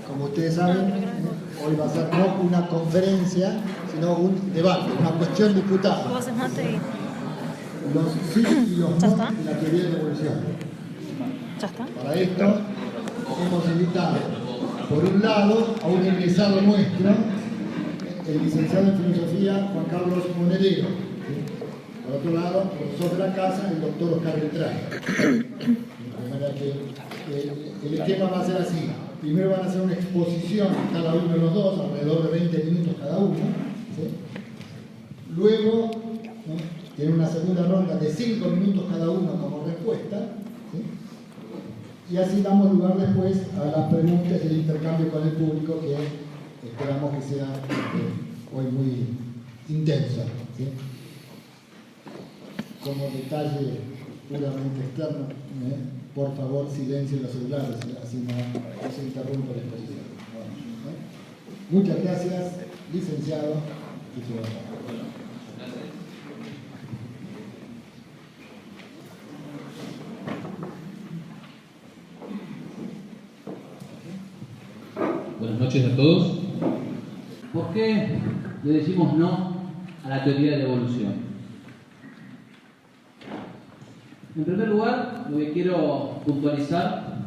como ustedes saben, hoy va a ser no una conferencia, sino un debate, una cuestión disputada. Vos haces mate y... Los sí y los ¿Ya no está? de la teoría de la evolución. ¿Ya está? Para esto hemos invitado, por un lado, a un egresado nuestro, el licenciado en Filosofía Juan Carlos Monedero. Por otro lado, profesor de la casa, el doctor Oscar Beltrán. De manera que el esquema va a ser así. Primero van a hacer una exposición cada uno de los dos, alrededor de 20 minutos cada uno. ¿Sí? Luego, ¿no?, tiene una segunda ronda de 5 minutos cada uno como respuesta. ¿Sí? Y así damos lugar después a las preguntas y el intercambio con el público, que esperamos que sea hoy muy intenso. ¿Sí? Como detalle puramente externo, por favor, silencio en los celulares, así no se interrumpe la exposición. Muchas gracias, licenciado. Buenas noches a todos. ¿Por qué le decimos no a la teoría de la evolución? En primer lugar, lo que quiero puntualizar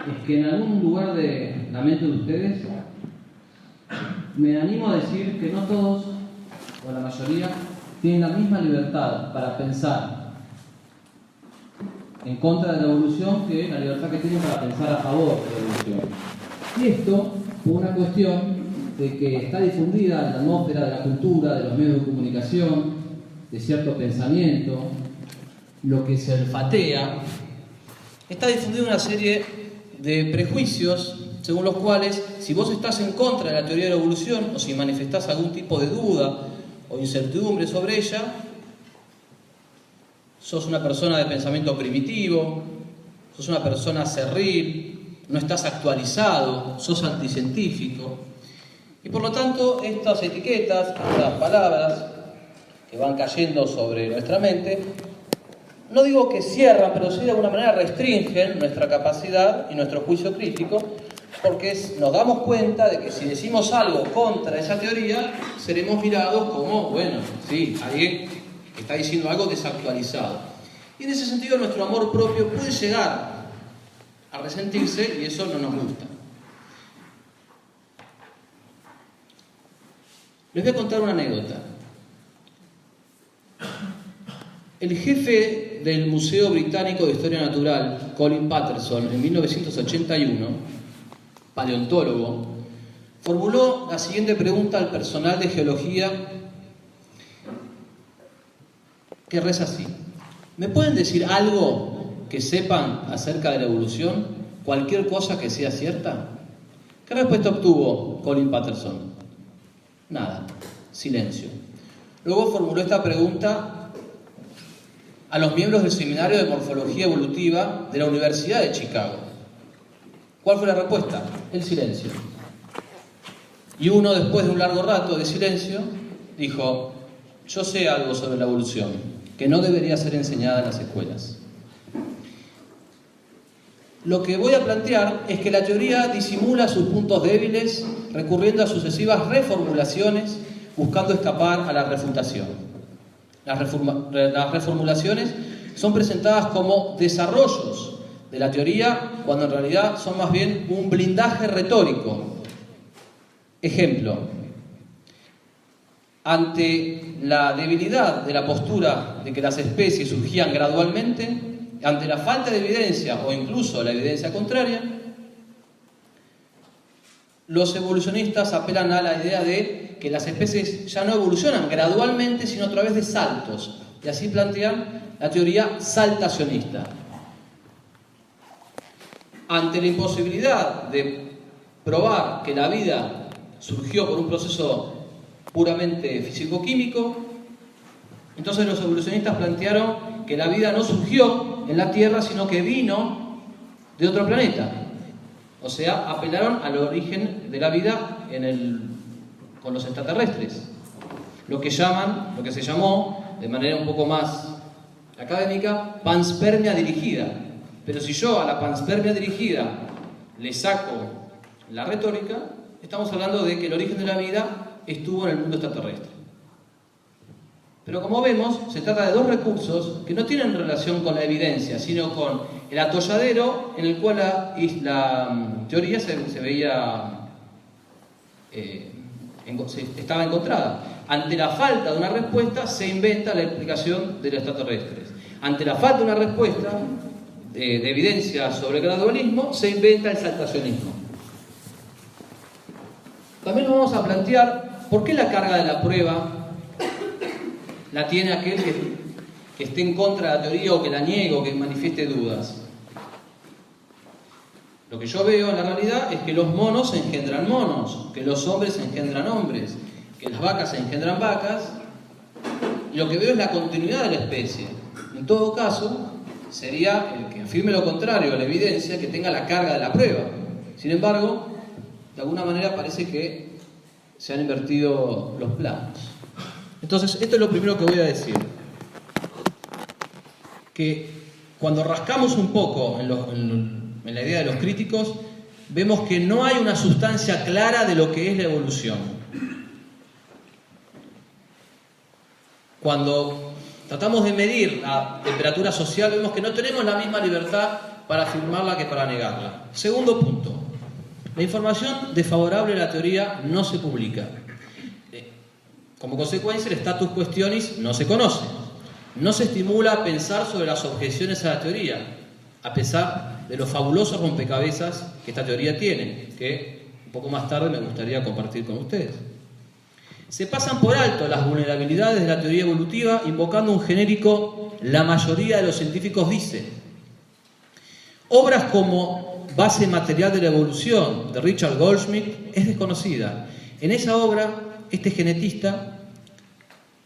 es que en algún lugar de la mente de ustedes me animo a decir que no todos, o la mayoría, tienen la misma libertad para pensar en contra de la evolución que la libertad que tienen para pensar a favor de la evolución. Y esto por una cuestión de que está difundida en la atmósfera de la cultura, de los medios de comunicación, de cierto pensamiento, lo que se olfatea, está difundida una serie de prejuicios según los cuales, si vos estás en contra de la teoría de la evolución o si manifestás algún tipo de duda o incertidumbre sobre ella, sos una persona de pensamiento primitivo, sos una persona cerril, no estás actualizado, sos anticientífico. Y por lo tanto, estas etiquetas, estas palabras que van cayendo sobre nuestra mente, no digo que cierran, pero sí de alguna manera restringen nuestra capacidad y nuestro juicio crítico, porque nos damos cuenta de que si decimos algo contra esa teoría, seremos mirados como, bueno, sí, alguien que está diciendo algo desactualizado. Y en ese sentido nuestro amor propio puede llegar a resentirse y eso no nos gusta. Les voy a contar una anécdota. El jefe del Museo Británico de Historia Natural, Colin Patterson, en 1981, paleontólogo, formuló la siguiente pregunta al personal de geología, que reza así: ¿me pueden decir algo que sepan acerca de la evolución? ¿Cualquier cosa que sea cierta? ¿Qué respuesta obtuvo Colin Patterson? Nada, silencio. Luego formuló esta pregunta a los miembros del Seminario de Morfología Evolutiva de la Universidad de Chicago. ¿Cuál fue la respuesta? El silencio. Y uno, después de un largo rato de silencio, dijo: yo sé algo sobre la evolución, que no debería ser enseñada en las escuelas. Lo que voy a plantear es que la teoría disimula sus puntos débiles recurriendo a sucesivas reformulaciones, buscando escapar a la refutación. Las reformulaciones son presentadas como desarrollos de la teoría, cuando en realidad son más bien un blindaje retórico. Ejemplo: ante la debilidad de la postura de que las especies surgían gradualmente, ante la falta de evidencia o incluso la evidencia contraria, los evolucionistas apelan a la idea de que las especies ya no evolucionan gradualmente, sino a través de saltos, y así plantean la teoría saltacionista. Ante la imposibilidad de probar que la vida surgió por un proceso puramente físico-químico, entonces los evolucionistas plantearon que la vida no surgió en la Tierra, sino que vino de otro planeta. O sea, apelaron al origen de la vida con los extraterrestres. Lo que se llamó, de manera un poco más académica, panspermia dirigida. Pero si yo a la panspermia dirigida le saco en la retórica, estamos hablando de que el origen de la vida estuvo en el mundo extraterrestre. Pero como vemos, se trata de dos recursos que no tienen relación con la evidencia, sino con el atolladero en el cual la teoría estaba encontrada. Ante la falta de una respuesta, se inventa la explicación de los extraterrestres. Ante la falta de una respuesta de evidencia sobre el gradualismo, se inventa el saltacionismo. También nos vamos a plantear por qué la carga de la prueba la tiene aquel que esté en contra de la teoría o que la niegue o que manifieste dudas. Lo que yo veo en la realidad es que los monos engendran monos, que los hombres engendran hombres, que las vacas engendran vacas, y lo que veo es la continuidad de la especie. En todo caso, sería el que afirme lo contrario a la evidencia que tenga la carga de la prueba. Sin embargo, de alguna manera parece que se han invertido los planos. Entonces, esto es lo primero que voy a decir. Que cuando rascamos un poco en la idea de los críticos, vemos que no hay una sustancia clara de lo que es la evolución. Cuando tratamos de medir la temperatura social, vemos que no tenemos la misma libertad para afirmarla que para negarla. Segundo punto. La información desfavorable a la teoría no se publica. Como consecuencia, el status questionis no se conoce. No se estimula a pensar sobre las objeciones a la teoría, a pesar de los fabulosos rompecabezas que esta teoría tiene, que un poco más tarde me gustaría compartir con ustedes. Se pasan por alto las vulnerabilidades de la teoría evolutiva, invocando un genérico "la mayoría de los científicos dicen". Obras como Base material de la evolución, de Richard Goldschmidt, es desconocida. En esa obra, este genetista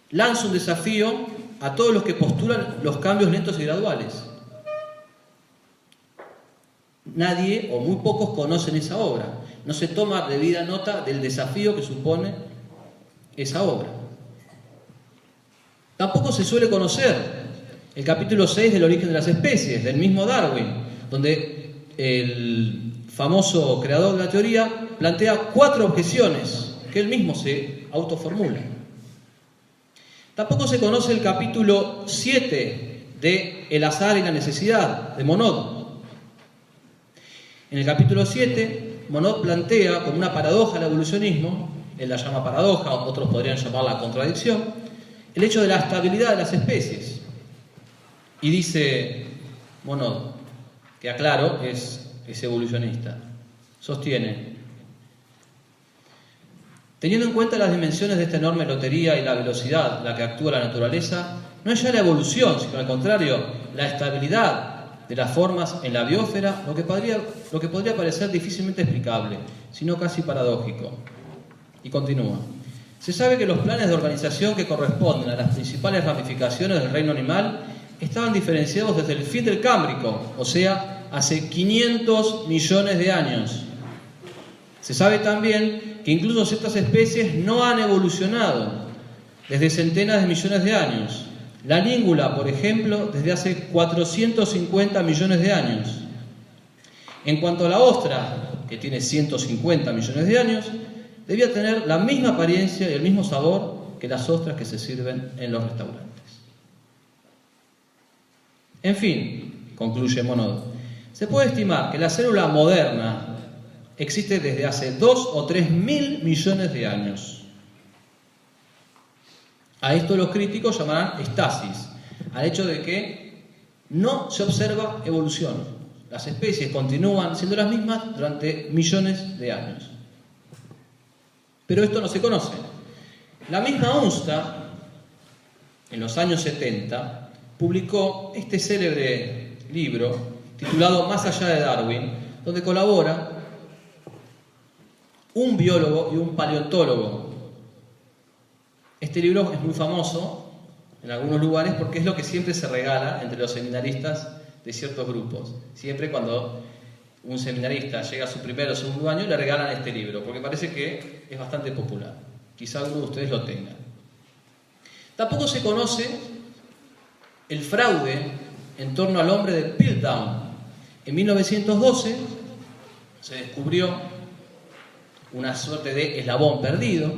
lanza un desafío a todos los que postulan los cambios lentos y graduales. Nadie o muy pocos conocen esa obra. No se toma debida nota del desafío que supone esa obra. Tampoco se suele conocer el capítulo 6 del origen de las especies, del mismo Darwin, donde el famoso creador de la teoría plantea 4 objeciones que él mismo se autoformula. Tampoco se conoce el capítulo 7 de El azar y la necesidad, de Monod. En el capítulo 7, Monod plantea como una paradoja al evolucionismo, él la llama paradoja, otros podrían llamarla contradicción, el hecho de la estabilidad de las especies. Y dice Monod, que aclaro, es evolucionista, sostiene: teniendo en cuenta las dimensiones de esta enorme lotería y la velocidad a la que actúa la naturaleza, no es ya la evolución, sino al contrario, la estabilidad de las formas en la biosfera, lo que podría parecer difícilmente explicable, sino casi paradójico. Y continúa. Se sabe que los planes de organización que corresponden a las principales ramificaciones del reino animal estaban diferenciados desde el fin del Cámbrico, o sea, hace 500 millones de años. Se sabe también que incluso ciertas especies no han evolucionado desde centenas de millones de años. La língula, por ejemplo, desde hace 450 millones de años. En cuanto a la ostra, que tiene 150 millones de años, debía tener la misma apariencia y el mismo sabor que las ostras que se sirven en los restaurantes. En fin, concluye Monod, se puede estimar que la célula moderna existe desde hace 2 o 3 mil millones de años. A esto los críticos llamarán estasis, al hecho de que no se observa evolución. Las especies continúan siendo las mismas durante millones de años. Pero esto no se conoce. La misma Unsta, en los años 70, publicó este célebre libro titulado Más allá de Darwin, donde colabora un biólogo y un paleontólogo. Este libro es muy famoso en algunos lugares porque es lo que siempre se regala entre los seminaristas de ciertos grupos. Siempre cuando un seminarista llega a su primer o segundo año le regalan este libro, porque parece que es bastante popular. Quizá alguno de ustedes lo tenga. Tampoco se conoce el fraude en torno al hombre de Piltdown. En 1912 se descubrió una suerte de eslabón perdido.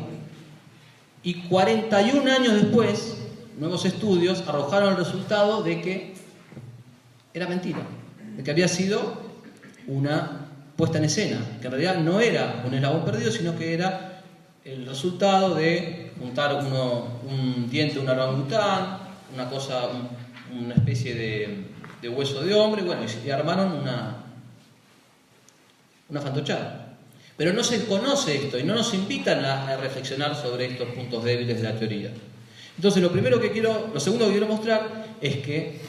Y 41 años después, nuevos estudios arrojaron el resultado de que era mentira, de que había sido una puesta en escena, que en realidad no era un eslabón perdido, sino que era el resultado de juntar un diente de un orangután, una especie de hueso de hombre, bueno, y armaron una fantochada. Pero no se conoce esto y no nos invitan a reflexionar sobre estos puntos débiles de la teoría. Entonces, lo segundo que quiero mostrar es que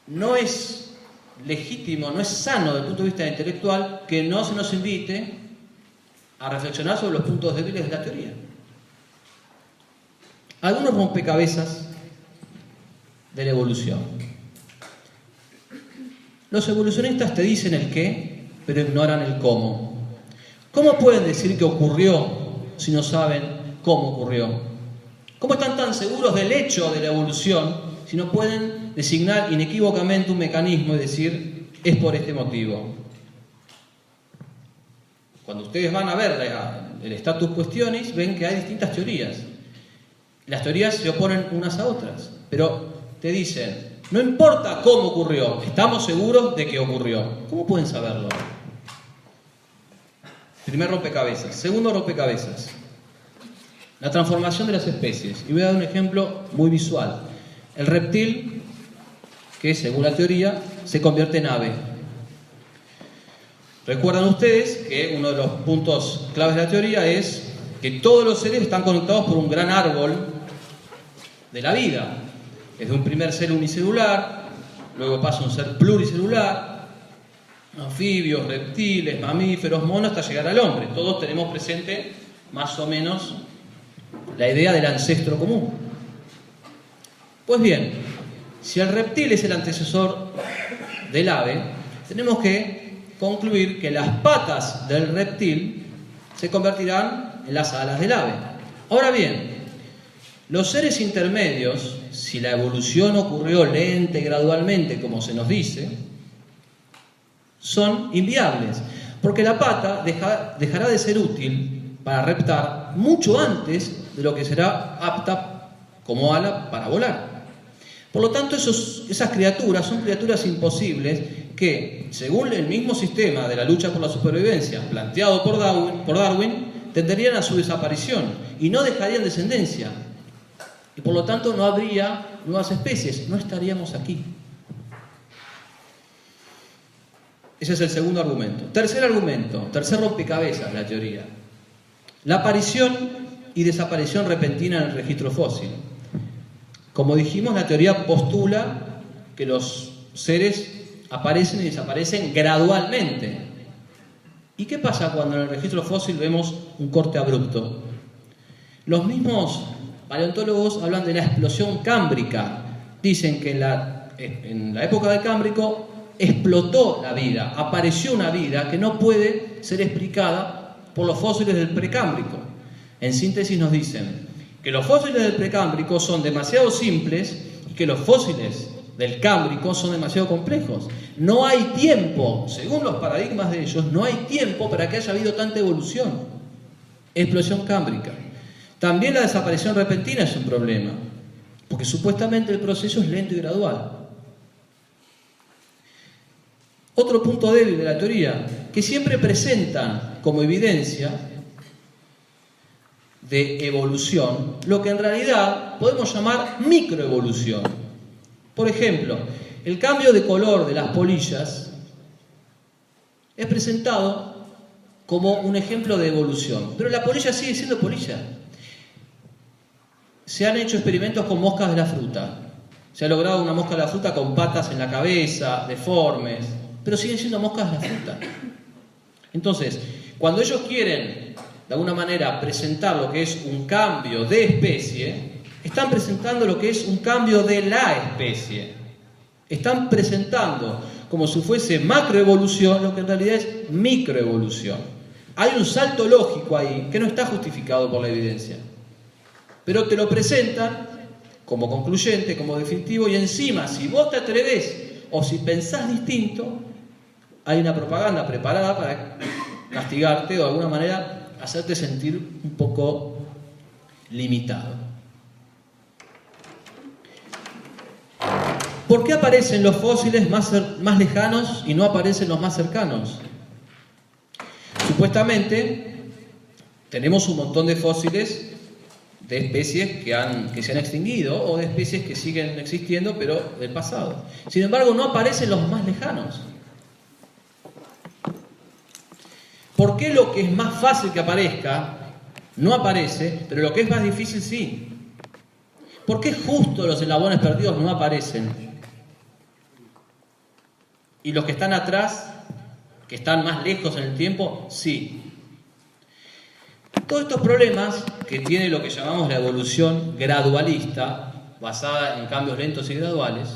no es legítimo, no es sano desde el punto de vista intelectual que no se nos invite a reflexionar sobre los puntos débiles de la teoría. Algunos rompecabezas de la evolución. Los evolucionistas te dicen el qué, pero ignoran el cómo. ¿Cómo pueden decir que ocurrió si no saben cómo ocurrió? ¿Cómo están tan seguros del hecho de la evolución si no pueden designar inequívocamente un mecanismo y decir es por este motivo? Cuando ustedes van a ver el status questionis, ven que hay distintas teorías. Las teorías se oponen unas a otras, pero te dicen, no importa cómo ocurrió, estamos seguros de que ocurrió. ¿Cómo pueden saberlo? Primer rompecabezas. Segundo rompecabezas. La transformación de las especies. Y voy a dar un ejemplo muy visual. El reptil, que según la teoría, se convierte en ave. Recuerdan ustedes que uno de los puntos claves de la teoría es que todos los seres están conectados por un gran árbol de la vida. Desde un primer ser unicelular, luego pasa a un ser pluricelular, anfibios, reptiles, mamíferos, monos, hasta llegar al hombre. Todos tenemos presente más o menos la idea del ancestro común. Pues bien, si el reptil es el antecesor del ave, tenemos que concluir que las patas del reptil se convertirán en las alas del ave. Ahora bien, los seres intermedios, si la evolución ocurrió lenta y gradualmente, como se nos dice, son inviables, porque la pata dejará de ser útil para reptar mucho antes de lo que será apta como ala para volar. Por lo tanto, esas criaturas son criaturas imposibles que, según el mismo sistema de la lucha por la supervivencia planteado por Darwin, tenderían a su desaparición y no dejarían descendencia. Y por lo tanto no habría nuevas especies, no estaríamos aquí. Ese es el segundo argumento. Tercer argumento, tercer rompecabezas de la teoría. La aparición y desaparición repentina en el registro fósil. Como dijimos, la teoría postula que los seres aparecen y desaparecen gradualmente. ¿Y qué pasa cuando en el registro fósil vemos un corte abrupto? Los mismos paleontólogos hablan de la explosión cámbrica. Dicen que en la época del Cámbrico explotó la vida, apareció una vida que no puede ser explicada por los fósiles del Precámbrico. En síntesis nos dicen que los fósiles del Precámbrico son demasiado simples y que los fósiles del Cámbrico son demasiado complejos. No hay tiempo, según los paradigmas de ellos, no hay tiempo para que haya habido tanta evolución. Explosión cámbrica. También la desaparición repentina es un problema, porque supuestamente el proceso es lento y gradual. Otro punto débil de la teoría, que siempre presentan como evidencia de evolución lo que en realidad podemos llamar microevolución. Por ejemplo, el cambio de color de las polillas es presentado como un ejemplo de evolución, pero la polilla sigue siendo polilla. Se han hecho experimentos con moscas de la fruta. Se ha logrado una mosca de la fruta con patas en la cabeza, deformes, pero siguen siendo moscas de la fruta. Entonces, cuando ellos quieren, de alguna manera, presentar lo que es un cambio de especie, están presentando lo que es un cambio de la especie. Están presentando como si fuese macroevolución lo que en realidad es microevolución. Hay un salto lógico ahí que no está justificado por la evidencia. Pero te lo presentan como concluyente, como definitivo, y encima, si vos te atreves o si pensás distinto, hay una propaganda preparada para castigarte o de alguna manera hacerte sentir un poco limitado. ¿Por qué aparecen los fósiles más lejanos y no aparecen los más cercanos? Supuestamente tenemos un montón de fósiles de especies que se han extinguido o de especies que siguen existiendo pero del pasado. Sin embargo, no aparecen los más lejanos. ¿Por qué lo que es más fácil que aparezca no aparece, pero lo que es más difícil sí? ¿Por qué justo los eslabones perdidos no aparecen? Y los que están atrás, que están más lejos en el tiempo, sí. Todos estos problemas que tiene lo que llamamos la evolución gradualista, basada en cambios lentos y graduales,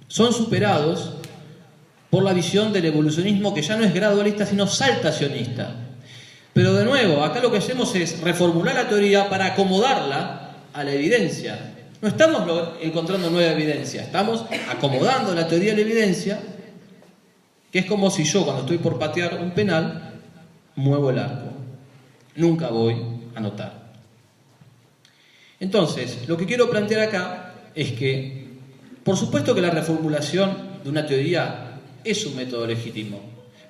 son superados por la visión del evolucionismo que ya no es gradualista, sino saltacionista. Pero de nuevo, acá lo que hacemos es reformular la teoría para acomodarla a la evidencia. No estamos encontrando nueva evidencia, estamos acomodando la teoría de la evidencia, que es como si yo, cuando estoy por patear un penal, muevo el arco. Nunca voy a anotar. Entonces, lo que quiero plantear acá es que, por supuesto que la reformulación de una teoría es un método legítimo,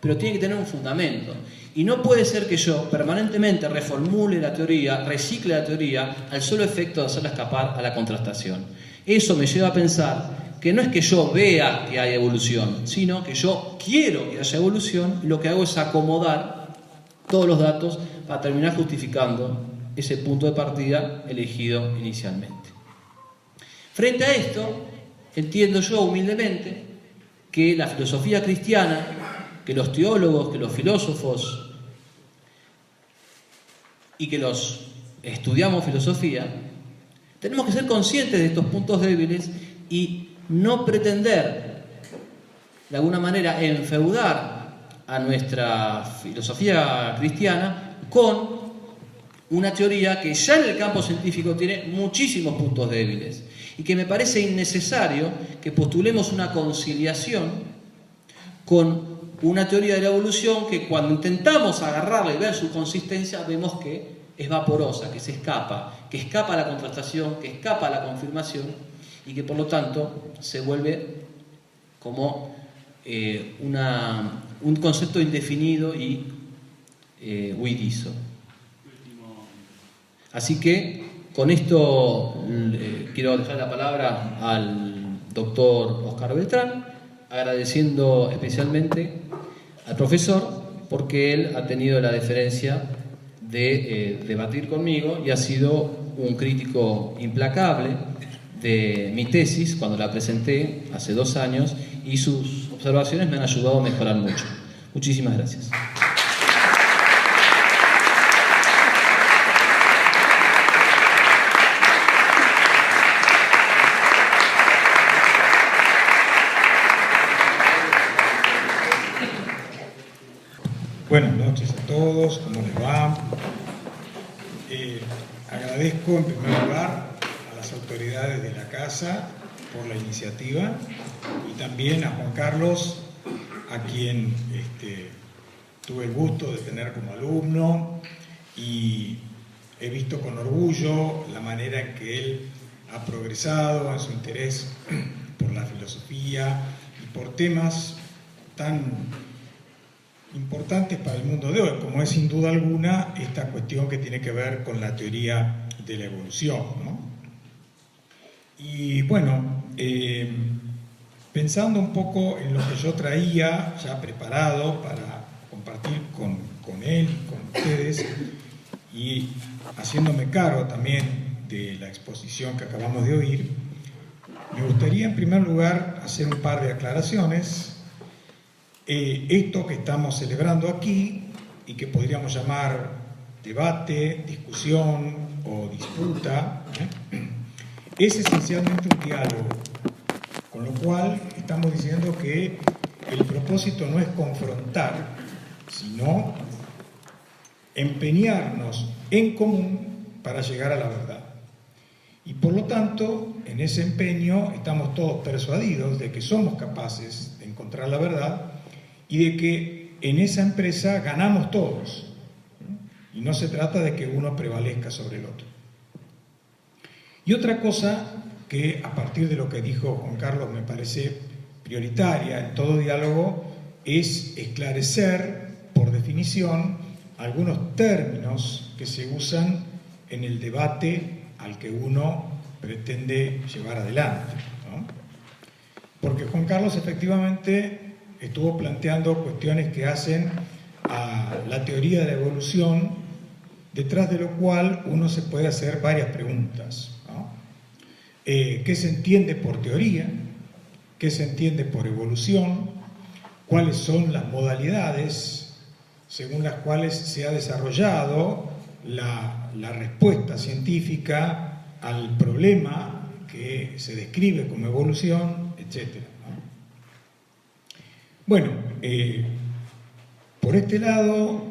pero tiene que tener un fundamento. Y no puede ser que yo permanentemente reformule la teoría, recicle la teoría, al solo efecto de hacerla escapar a la contrastación. Eso me lleva a pensar que no es que yo vea que hay evolución, sino que yo quiero que haya evolución y lo que hago es acomodar todos los datos para terminar justificando ese punto de partida elegido inicialmente. Frente a esto, entiendo yo humildemente que la filosofía cristiana, que los teólogos, que los filósofos y que los estudiamos filosofía, tenemos que ser conscientes de estos puntos débiles y no pretender, de alguna manera, enfeudar a nuestra filosofía cristiana con una teoría que ya en el campo científico tiene muchísimos puntos débiles y que me parece innecesario que postulemos una conciliación con una teoría de la evolución que cuando intentamos agarrarla y ver su consistencia vemos que es vaporosa, que se escapa, que escapa a la contrastación, que escapa a la confirmación y que por lo tanto se vuelve como un concepto indefinido y huidizo. Así que con esto quiero dejar la palabra al doctor Oscar Beltrán, agradeciendo especialmente al profesor porque él ha tenido la deferencia de debatir conmigo y ha sido un crítico implacable de mi tesis cuando la presenté hace 2 años y sus observaciones me han ayudado a mejorar mucho. Muchísimas gracias. Buenas noches a todos, ¿cómo les va? Agradezco en primer lugar a las autoridades de la casa por la iniciativa y también a Juan Carlos, a quien tuve el gusto de tener como alumno y he visto con orgullo la manera en que él ha progresado en su interés por la filosofía y por temas tan importantes para el mundo de hoy, como es sin duda alguna esta cuestión que tiene que ver con la teoría de la evolución, ¿no? Y bueno, pensando un poco en lo que yo traía ya preparado para compartir con él y con ustedes, y haciéndome cargo también de la exposición que acabamos de oír, me gustaría en primer lugar hacer un par de aclaraciones. Esto que estamos celebrando aquí y que podríamos llamar debate, discusión o disputa, es esencialmente un diálogo, con lo cual estamos diciendo que el propósito no es confrontar, sino empeñarnos en común para llegar a la verdad. Y por lo tanto, en ese empeño estamos todos persuadidos de que somos capaces de encontrar la verdad y de que en esa empresa ganamos todos. Y no se trata de que uno prevalezca sobre el otro. Y otra cosa que, a partir de lo que dijo Juan Carlos, me parece prioritaria en todo diálogo, es esclarecer, por definición, algunos términos que se usan en el debate al que uno pretende llevar adelante, ¿no? Porque Juan Carlos efectivamente estuvo planteando cuestiones que hacen a la teoría de la evolución, detrás de lo cual uno se puede hacer varias preguntas, ¿no? ¿Qué se entiende por teoría? ¿Qué se entiende por evolución? ¿Cuáles son las modalidades según las cuales se ha desarrollado la respuesta científica al problema que se describe como evolución, etcétera, ¿no? Bueno, por este lado,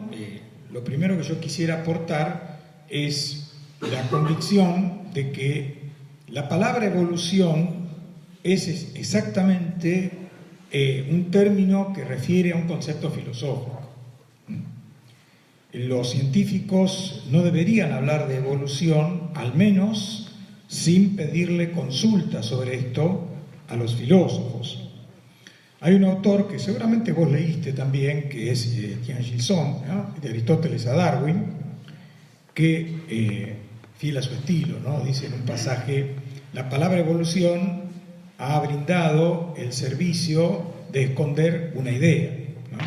lo primero que yo quisiera aportar es la convicción de que la palabra evolución es exactamente un término que refiere a un concepto filosófico. Los científicos no deberían hablar de evolución, al menos sin pedirle consulta sobre esto a los filósofos. Hay un autor que seguramente vos leíste también, que es Tian Gilson, ¿no? De Aristóteles a Darwin, que, fiel a su estilo, ¿no? Dice en un pasaje: la palabra evolución ha brindado el servicio de esconder una idea, ¿no?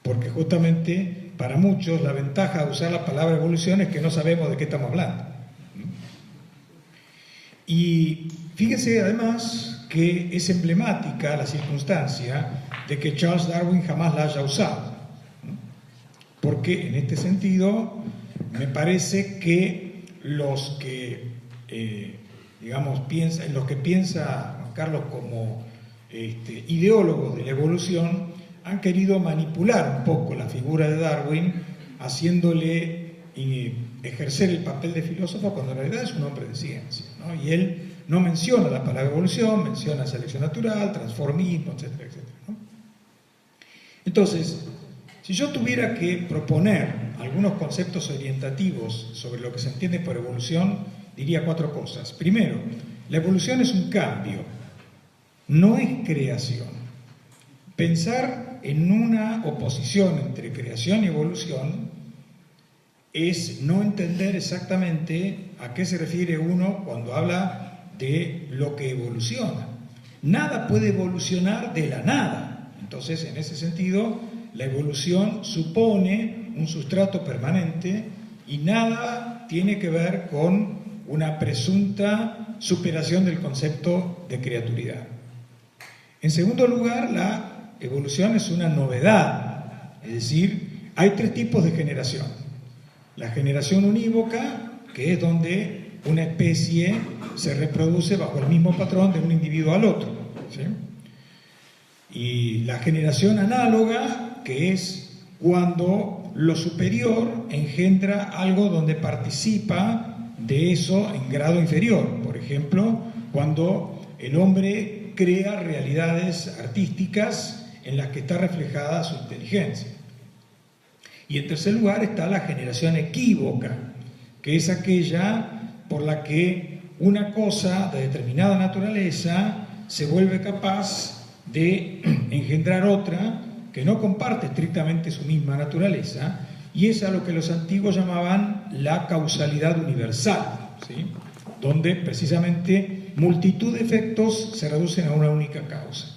Porque justamente para muchos la ventaja de usar la palabra evolución es que no sabemos de qué estamos hablando. Y fíjense además que es emblemática la circunstancia de que Charles Darwin jamás la haya usado, porque en este sentido me parece que los que piensa Juan Carlos como ideólogos de la evolución han querido manipular un poco la figura de Darwin, haciéndole ejercer el papel de filósofo cuando en realidad es un hombre de ciencia, ¿no? Y él no menciona la palabra evolución, menciona selección natural, transformismo, etcétera, etcétera, ¿no? Entonces, si yo tuviera que proponer algunos conceptos orientativos sobre lo que se entiende por evolución, diría 4 cosas. Primero, la evolución es un cambio, no es creación. Pensar en una oposición entre creación y evolución es no entender exactamente a qué se refiere uno cuando habla de lo que evoluciona. Nada puede evolucionar de la nada. Entonces, en ese sentido, la evolución supone un sustrato permanente y nada tiene que ver con una presunta superación del concepto de creaturidad. En segundo lugar, la evolución es una novedad, es decir, hay 3 tipos de generación. La generación unívoca, que es donde una especie se reproduce bajo el mismo patrón de un individuo al otro, ¿sí? Y la generación análoga, que es cuando lo superior engendra algo donde participa de eso en grado inferior. Por ejemplo, cuando el hombre crea realidades artísticas en las que está reflejada su inteligencia. Y en tercer lugar está la generación equívoca, que es aquella por la que una cosa de determinada naturaleza se vuelve capaz de engendrar otra que no comparte estrictamente su misma naturaleza, y es a lo que los antiguos llamaban la causalidad universal, ¿sí? Donde precisamente multitud de efectos se reducen a una única causa.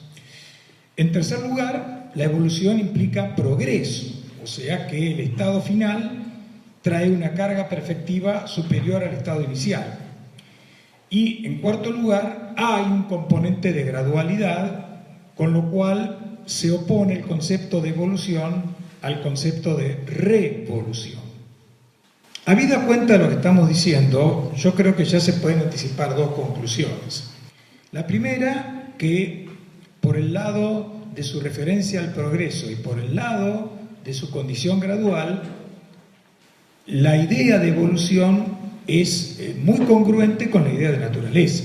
En tercer lugar, la evolución implica progreso, o sea que el estado final trae una carga perfectiva superior al estado inicial. Y en cuarto lugar, hay un componente de gradualidad, con lo cual se opone el concepto de evolución al concepto de revolución. Habida cuenta de lo que estamos diciendo, yo creo que ya se pueden anticipar 2 conclusiones. La primera, que por el lado de su referencia al progreso y por el lado de su condición gradual, la idea de evolución es muy congruente con la idea de naturaleza.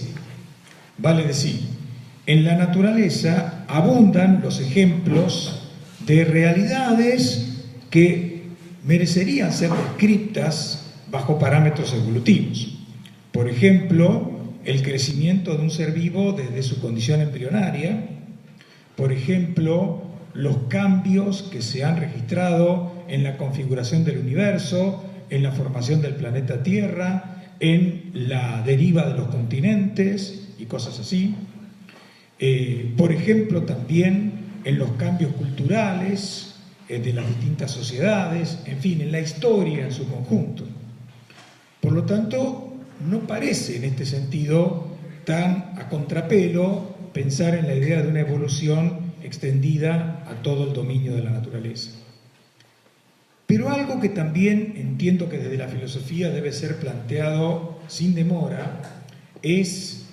Vale decir, en la naturaleza abundan los ejemplos de realidades que merecerían ser descritas bajo parámetros evolutivos. Por ejemplo, el crecimiento de un ser vivo desde su condición embrionaria, por ejemplo, los cambios que se han registrado en la configuración del universo, en la formación del planeta Tierra, en la deriva de los continentes y cosas así. Por ejemplo, también en los cambios culturales de las distintas sociedades, en fin, en la historia en su conjunto. Por lo tanto, no parece en este sentido tan a contrapelo pensar en la idea de una evolución extendida a todo el dominio de la naturaleza. Pero algo que también entiendo que desde la filosofía debe ser planteado sin demora es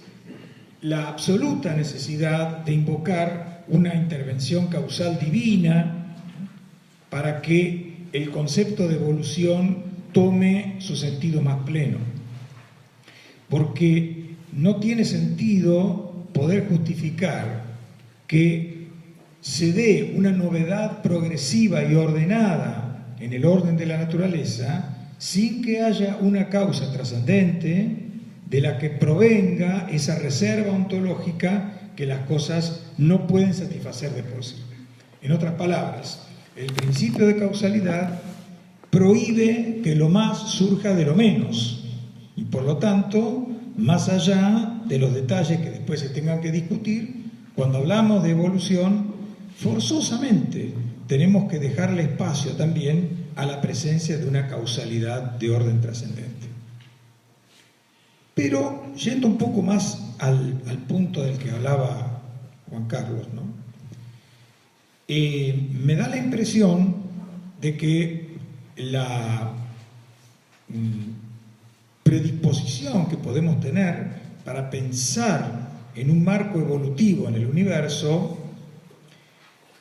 la absoluta necesidad de invocar una intervención causal divina para que el concepto de evolución tome su sentido más pleno. Porque no tiene sentido poder justificar que se dé una novedad progresiva y ordenada en el orden de la naturaleza sin que haya una causa trascendente de la que provenga esa reserva ontológica que las cosas no pueden satisfacer de por sí. En otras palabras, el principio de causalidad prohíbe que lo más surja de lo menos y por lo tanto, más allá de los detalles que después se tengan que discutir, cuando hablamos de evolución, forzosamente tenemos que dejarle espacio también a la presencia de una causalidad de orden trascendente. Pero, yendo un poco más al punto del que hablaba Juan Carlos, ¿no? Me da la impresión de que la predisposición que podemos tener para pensar en un marco evolutivo en el universo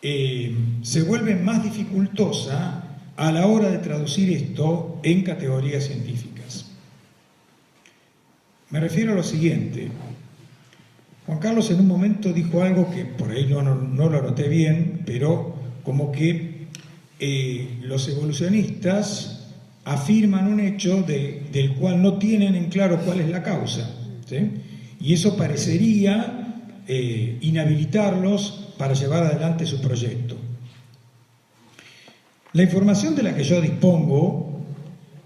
se vuelve más dificultosa a la hora de traducir esto en categorías científicas. Me refiero a lo siguiente. Juan Carlos en un momento dijo algo que por ahí no lo anoté bien, pero como que los evolucionistas afirman un hecho del cual no tienen en claro cuál es la causa, ¿sí? Y eso parecería inhabilitarlos para llevar adelante su proyecto. La información de la que yo dispongo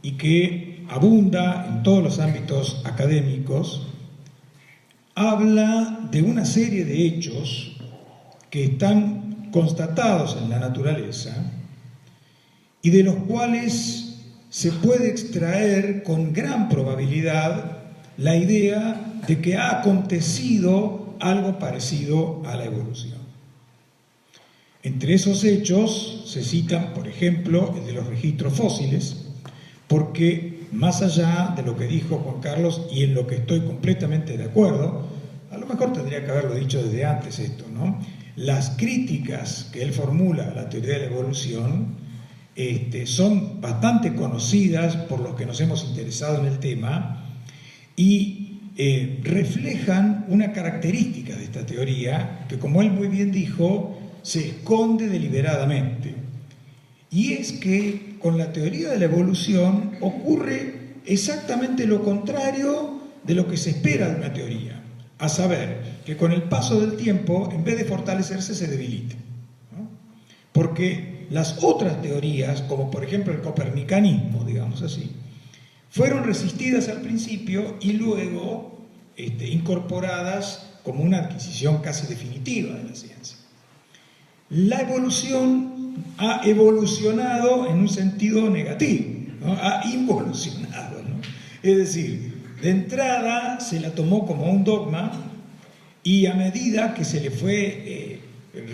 y que abunda en todos los ámbitos académicos habla de una serie de hechos que están constatados en la naturaleza y de los cuales se puede extraer con gran probabilidad la idea de que ha acontecido algo parecido a la evolución. Entre esos hechos se citan, por ejemplo, el de los registros fósiles, porque más allá de lo que dijo Juan Carlos y en lo que estoy completamente de acuerdo, a lo mejor tendría que haberlo dicho desde antes esto, ¿no? Las críticas que él formula a la teoría de la evolución son bastante conocidas por los que nos hemos interesado en el tema y reflejan una característica de esta teoría que, como él muy bien dijo, se esconde deliberadamente. Y es que con la teoría de la evolución ocurre exactamente lo contrario de lo que se espera de una teoría, a saber, que con el paso del tiempo, en vez de fortalecerse, se debilita, ¿no? Porque las otras teorías, como por ejemplo el copernicanismo, digamos así, fueron resistidas al principio y luego incorporadas como una adquisición casi definitiva de la ciencia. La evolución ha evolucionado en un sentido negativo, ¿no? Ha involucionado, ¿no? Es decir, de entrada se la tomó como un dogma y a medida que se le fue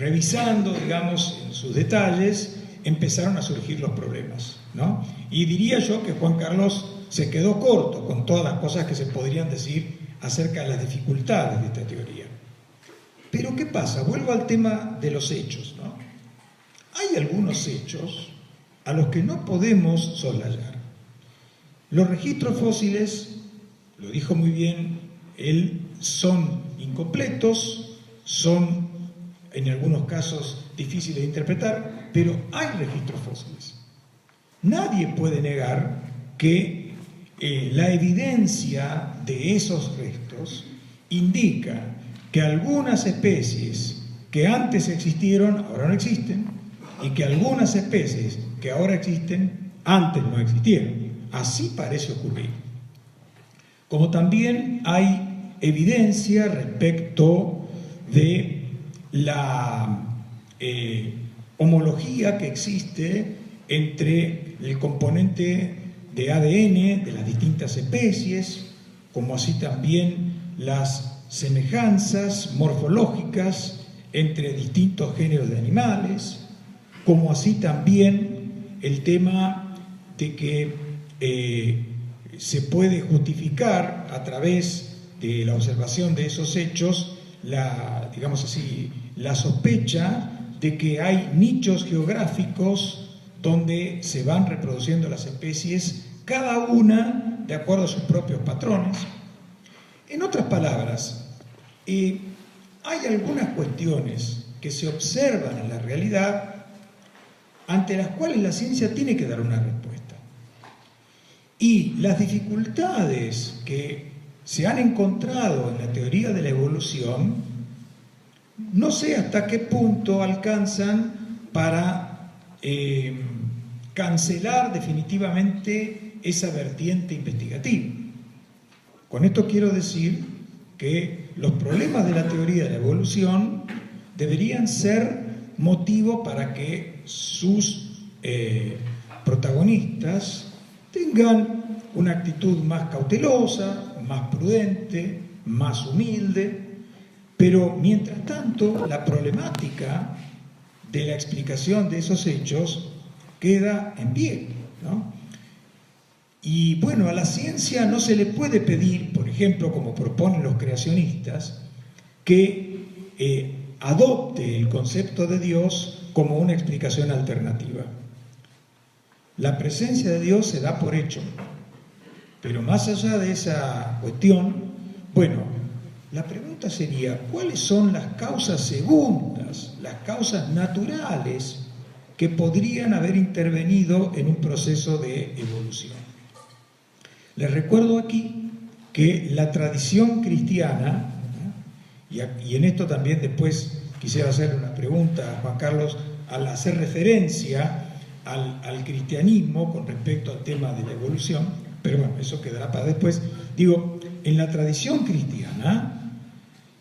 revisando, digamos, en sus detalles, empezaron a surgir los problemas, ¿no? Y diría yo que Juan Carlos se quedó corto con todas las cosas que se podrían decir acerca de las dificultades de esta teoría. Pero ¿qué pasa? Vuelvo al tema de los hechos, ¿no? Hay algunos hechos a los que no podemos soslayar. Los registros fósiles, lo dijo muy bien él, son incompletos, son en algunos casos difíciles de interpretar, pero hay registros fósiles. Nadie puede negar que la evidencia de esos restos indica que algunas especies que antes existieron ahora no existen y que algunas especies que ahora existen antes no existieron. Así parece ocurrir. Como también hay evidencia respecto de la homología que existe entre el componente de ADN de las distintas especies, como así también las semejanzas morfológicas entre distintos géneros de animales, como así también el tema de que se puede justificar a través de la observación de esos hechos digamos así, la sospecha de que hay nichos geográficos donde se van reproduciendo las especies, cada una de acuerdo a sus propios patrones. En otras palabras, hay algunas cuestiones que se observan en la realidad ante las cuales la ciencia tiene que dar una respuesta. Y las dificultades que se han encontrado en la teoría de la evolución, no sé hasta qué punto alcanzan para cancelar definitivamente esa vertiente investigativa. Con esto quiero decir que los problemas de la teoría de la evolución deberían ser motivo para que sus protagonistas tengan una actitud más cautelosa, más prudente, más humilde, pero mientras tanto la problemática de la explicación de esos hechos queda en pie, ¿no? Y bueno, a la ciencia no se le puede pedir, por ejemplo, como proponen los creacionistas, que adopte el concepto de Dios como una explicación alternativa. La presencia de Dios se da por hecho, pero más allá de esa cuestión, bueno, la pregunta sería, ¿cuáles son las causas segundas, las causas naturales que podrían haber intervenido en un proceso de evolución? Les recuerdo aquí que la tradición cristiana, y en esto también después quisiera hacerle una pregunta a Juan Carlos, al hacer referencia al cristianismo con respecto al tema de la evolución, pero bueno, eso quedará para después. Digo, en la tradición cristiana,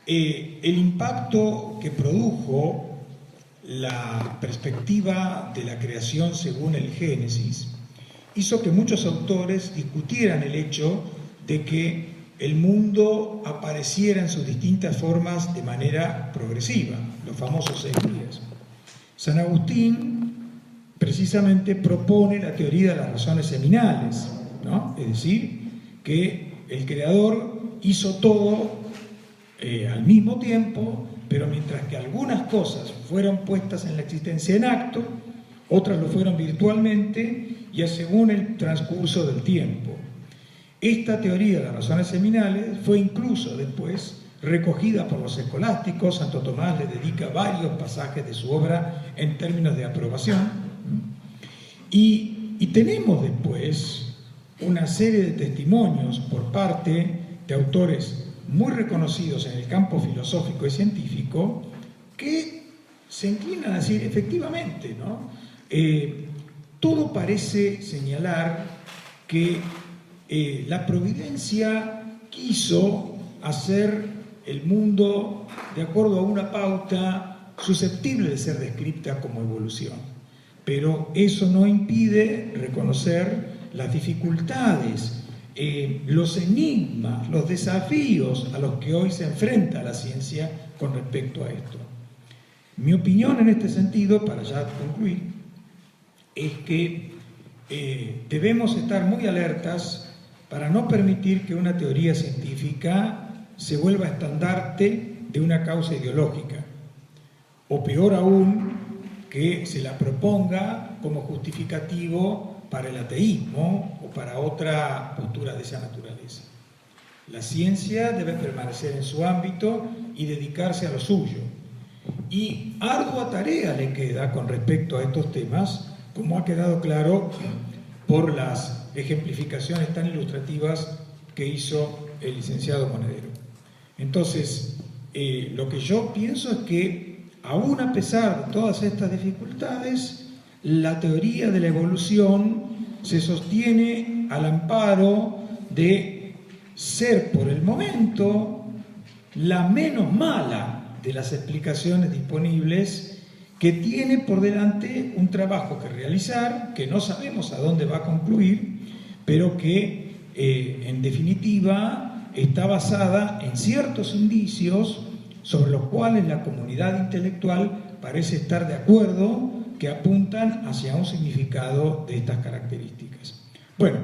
el impacto que produjo la perspectiva de la creación según el Génesis hizo que muchos autores discutieran el hecho de que el mundo apareciera en sus distintas formas de manera progresiva, los famosos 6 días. San Agustín precisamente propone la teoría de las razones seminales, ¿no? Es decir, que el Creador hizo todo al mismo tiempo, pero mientras que algunas cosas fueron puestas en la existencia en acto, otras lo fueron virtualmente y según el transcurso del tiempo. Esta teoría de las razones seminales fue incluso después recogida por los escolásticos. Santo Tomás le dedica varios pasajes de su obra en términos de aprobación. Y tenemos después una serie de testimonios por parte de autores muy reconocidos en el campo filosófico y científico que se inclinan a decir, efectivamente, ¿no? Todo parece señalar que la providencia quiso hacer el mundo de acuerdo a una pauta susceptible de ser descrita como evolución. Pero eso no impide reconocer las dificultades, los enigmas, los desafíos a los que hoy se enfrenta la ciencia con respecto a esto. Mi opinión en este sentido, para ya concluir, es que debemos estar muy alertas para no permitir que una teoría científica se vuelva estandarte de una causa ideológica, o peor aún, que se la proponga como justificativo para el ateísmo o para otra postura de esa naturaleza. La ciencia debe permanecer en su ámbito y dedicarse a lo suyo. Y ardua tarea le queda con respecto a estos temas, como ha quedado claro por las ejemplificaciones tan ilustrativas que hizo el licenciado Monedero. Entonces, lo que yo pienso es que, aún a pesar de todas estas dificultades, la teoría de la evolución se sostiene al amparo de ser, por el momento, la menos mala de las explicaciones disponibles, que tiene por delante un trabajo que realizar, que no sabemos a dónde va a concluir, pero que, en definitiva, está basada en ciertos indicios sobre los cuales la comunidad intelectual parece estar de acuerdo, que apuntan hacia un significado de estas características. Bueno,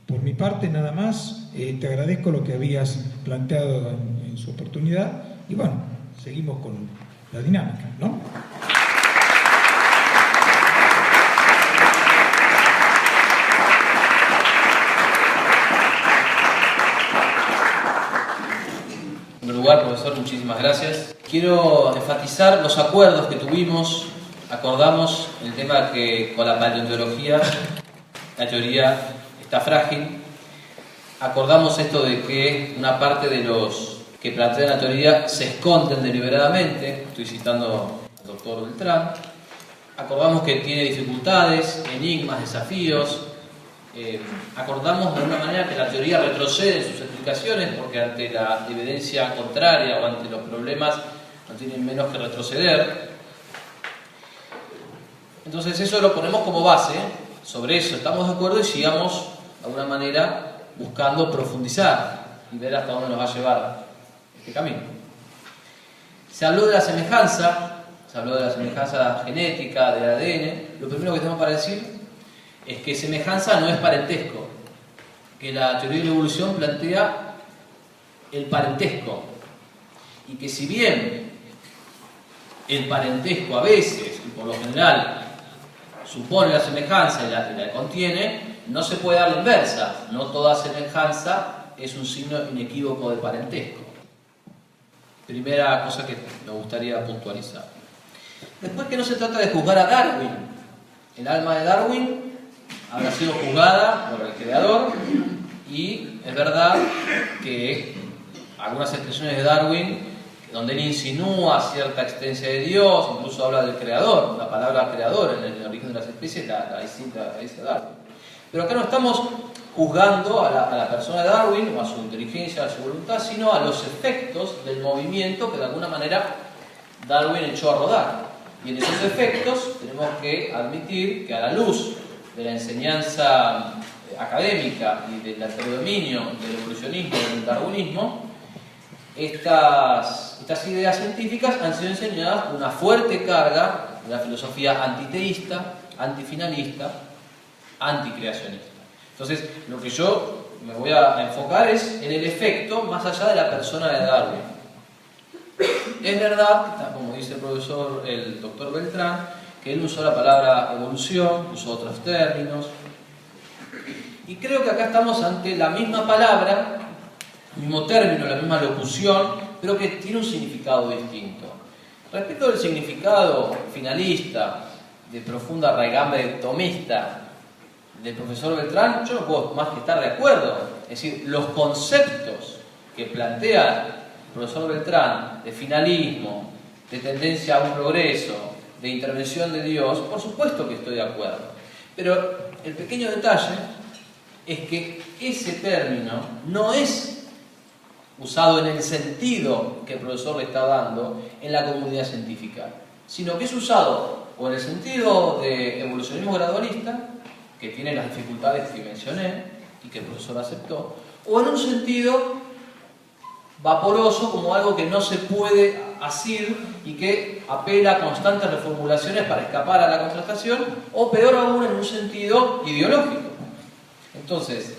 por mi parte nada más, te agradezco lo que habías planteado en su oportunidad y bueno, seguimos con la dinámica, ¿no? En primer lugar, profesor, muchísimas gracias. Quiero enfatizar los acuerdos que tuvimos. Acordamos el tema que con la paleontología la teoría está frágil. Acordamos esto de que una parte de los que plantean la teoría se esconden deliberadamente. Estoy citando al doctor Beltrán. Acordamos que tiene dificultades, enigmas, desafíos. Acordamos de alguna manera que la teoría retrocede en sus explicaciones porque ante la evidencia contraria o ante los problemas no tienen menos que retroceder. Entonces eso lo ponemos como base, sobre eso estamos de acuerdo y sigamos de alguna manera buscando profundizar y ver hasta dónde nos va a llevar este camino. Se habló de la semejanza, genética, del ADN. Lo primero que tenemos para decir es que semejanza no es parentesco, que la teoría de la evolución plantea el parentesco y que si bien el parentesco a veces y por lo general supone la semejanza y la contiene, no se puede dar la inversa. No toda semejanza es un signo inequívoco de parentesco. Primera cosa que me gustaría puntualizar. Después, que no se trata de juzgar a Darwin. El alma de Darwin habrá sido juzgada por el creador y es verdad que algunas expresiones de Darwin donde él insinúa cierta existencia de Dios, incluso habla del creador, la palabra creador en el origen de las especies la dice Darwin. Pero acá no estamos juzgando a la persona de Darwin o a su inteligencia, a su voluntad, sino a los efectos del movimiento que de alguna manera Darwin echó a rodar. Y en esos efectos tenemos que admitir que a la luz de la enseñanza académica y del predominio del evolucionismo y del darwinismo, estas ideas científicas han sido enseñadas con una fuerte carga de la filosofía antiteísta, antifinalista, anticreacionista. Entonces, lo que yo me voy a enfocar es en el efecto más allá de la persona de Darwin. Es verdad, como dice el doctor Beltrán, que él usó la palabra evolución, usó otros términos, y creo que acá estamos ante la misma palabra, el mismo término, la misma locución, pero que tiene un significado distinto. Respecto del significado finalista, de profunda raigambre tomista, del profesor Beltrán, yo no puedo más que estar de acuerdo. Es decir, los conceptos que plantea el profesor Beltrán de finalismo, de tendencia a un progreso, de intervención de Dios, por supuesto que estoy de acuerdo. Pero el pequeño detalle es que ese término no es usado en el sentido que el profesor le está dando en la comunidad científica, sino que es usado o en el sentido de evolucionismo gradualista, que tiene las dificultades que mencioné y que el profesor aceptó, o en un sentido vaporoso, como algo que no se puede asir y que apela a constantes reformulaciones para escapar a la contrastación, o peor aún, en un sentido ideológico. Entonces,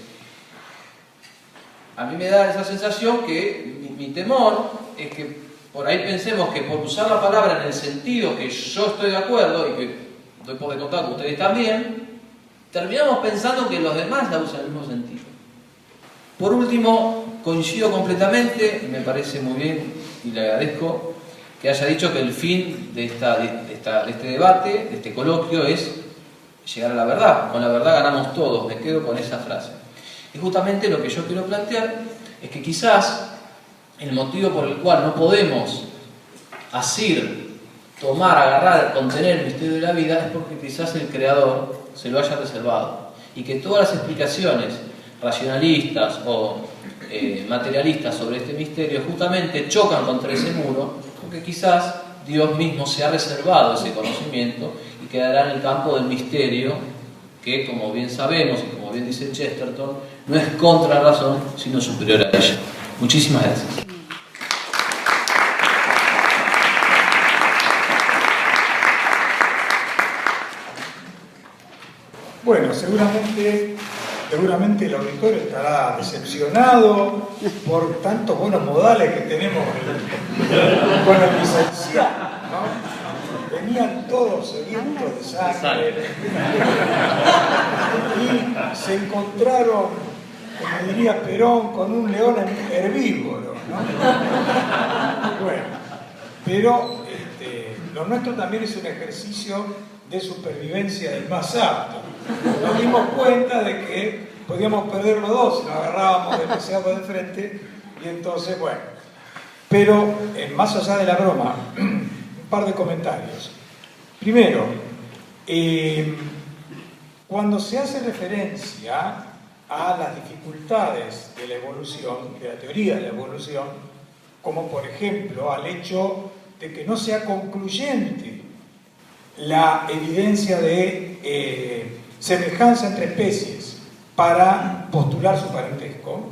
a mí me da esa sensación que mi temor es que por ahí pensemos que por usar la palabra en el sentido que yo estoy de acuerdo y que doy por descontado que ustedes también, terminamos pensando que los demás la usan en el mismo sentido. Por último, coincido completamente, y me parece muy bien, y le agradezco, que haya dicho que el fin de este debate, de este coloquio, es llegar a la verdad. Con la verdad ganamos todos. Me quedo con esa frase. Y justamente lo que yo quiero plantear es que quizás el motivo por el cual no podemos asir, tomar, agarrar, contener el misterio de la vida es porque quizás el Creador se lo haya reservado y que todas las explicaciones racionalistas o materialistas sobre este misterio justamente chocan contra ese muro porque quizás Dios mismo se ha reservado ese conocimiento y quedará en el campo del misterio que, como bien sabemos y como bien dice Chesterton, no es contra la razón sino superior a ella. Muchísimas gracias. Bueno, seguramente el auditorio estará decepcionado por tantos buenos modales que tenemos con el licenciado, ¿no? Venían todos sedientos de sangre y se encontraron, como diría Perón, con un león herbívoro, ¿no? Bueno, pero lo nuestro también es un ejercicio de supervivencia del más apto. Nos dimos cuenta de que podíamos perder los dos si nos agarrábamos demasiado de frente y entonces, bueno. Pero, más allá de la broma, un par de comentarios. Primero, cuando se hace referencia a las dificultades de la evolución, de la teoría de la evolución, como por ejemplo al hecho de que no sea concluyente la evidencia de semejanza entre especies para postular su parentesco,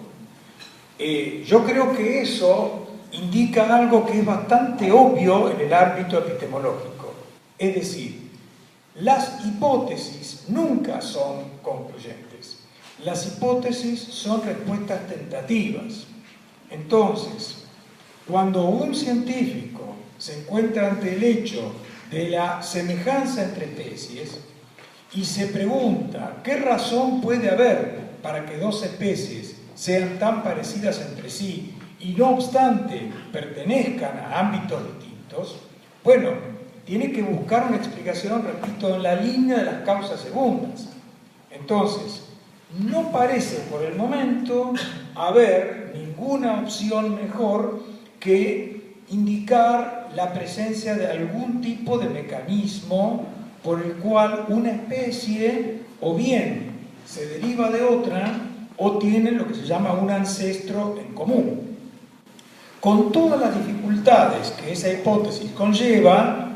yo creo que eso indica algo que es bastante obvio en el ámbito epistemológico. Es decir, las hipótesis nunca son concluyentes. Las hipótesis son respuestas tentativas. Entonces, cuando un científico se encuentra ante el hecho de la semejanza entre especies y se pregunta qué razón puede haber para que dos especies sean tan parecidas entre sí y no obstante pertenezcan a ámbitos distintos, bueno, tiene que buscar una explicación, repito, en la línea de las causas segundas. Entonces, no parece por el momento haber ninguna opción mejor que indicar la presencia de algún tipo de mecanismo por el cual una especie o bien se deriva de otra o tiene lo que se llama un ancestro en común. Con todas las dificultades que esa hipótesis conlleva,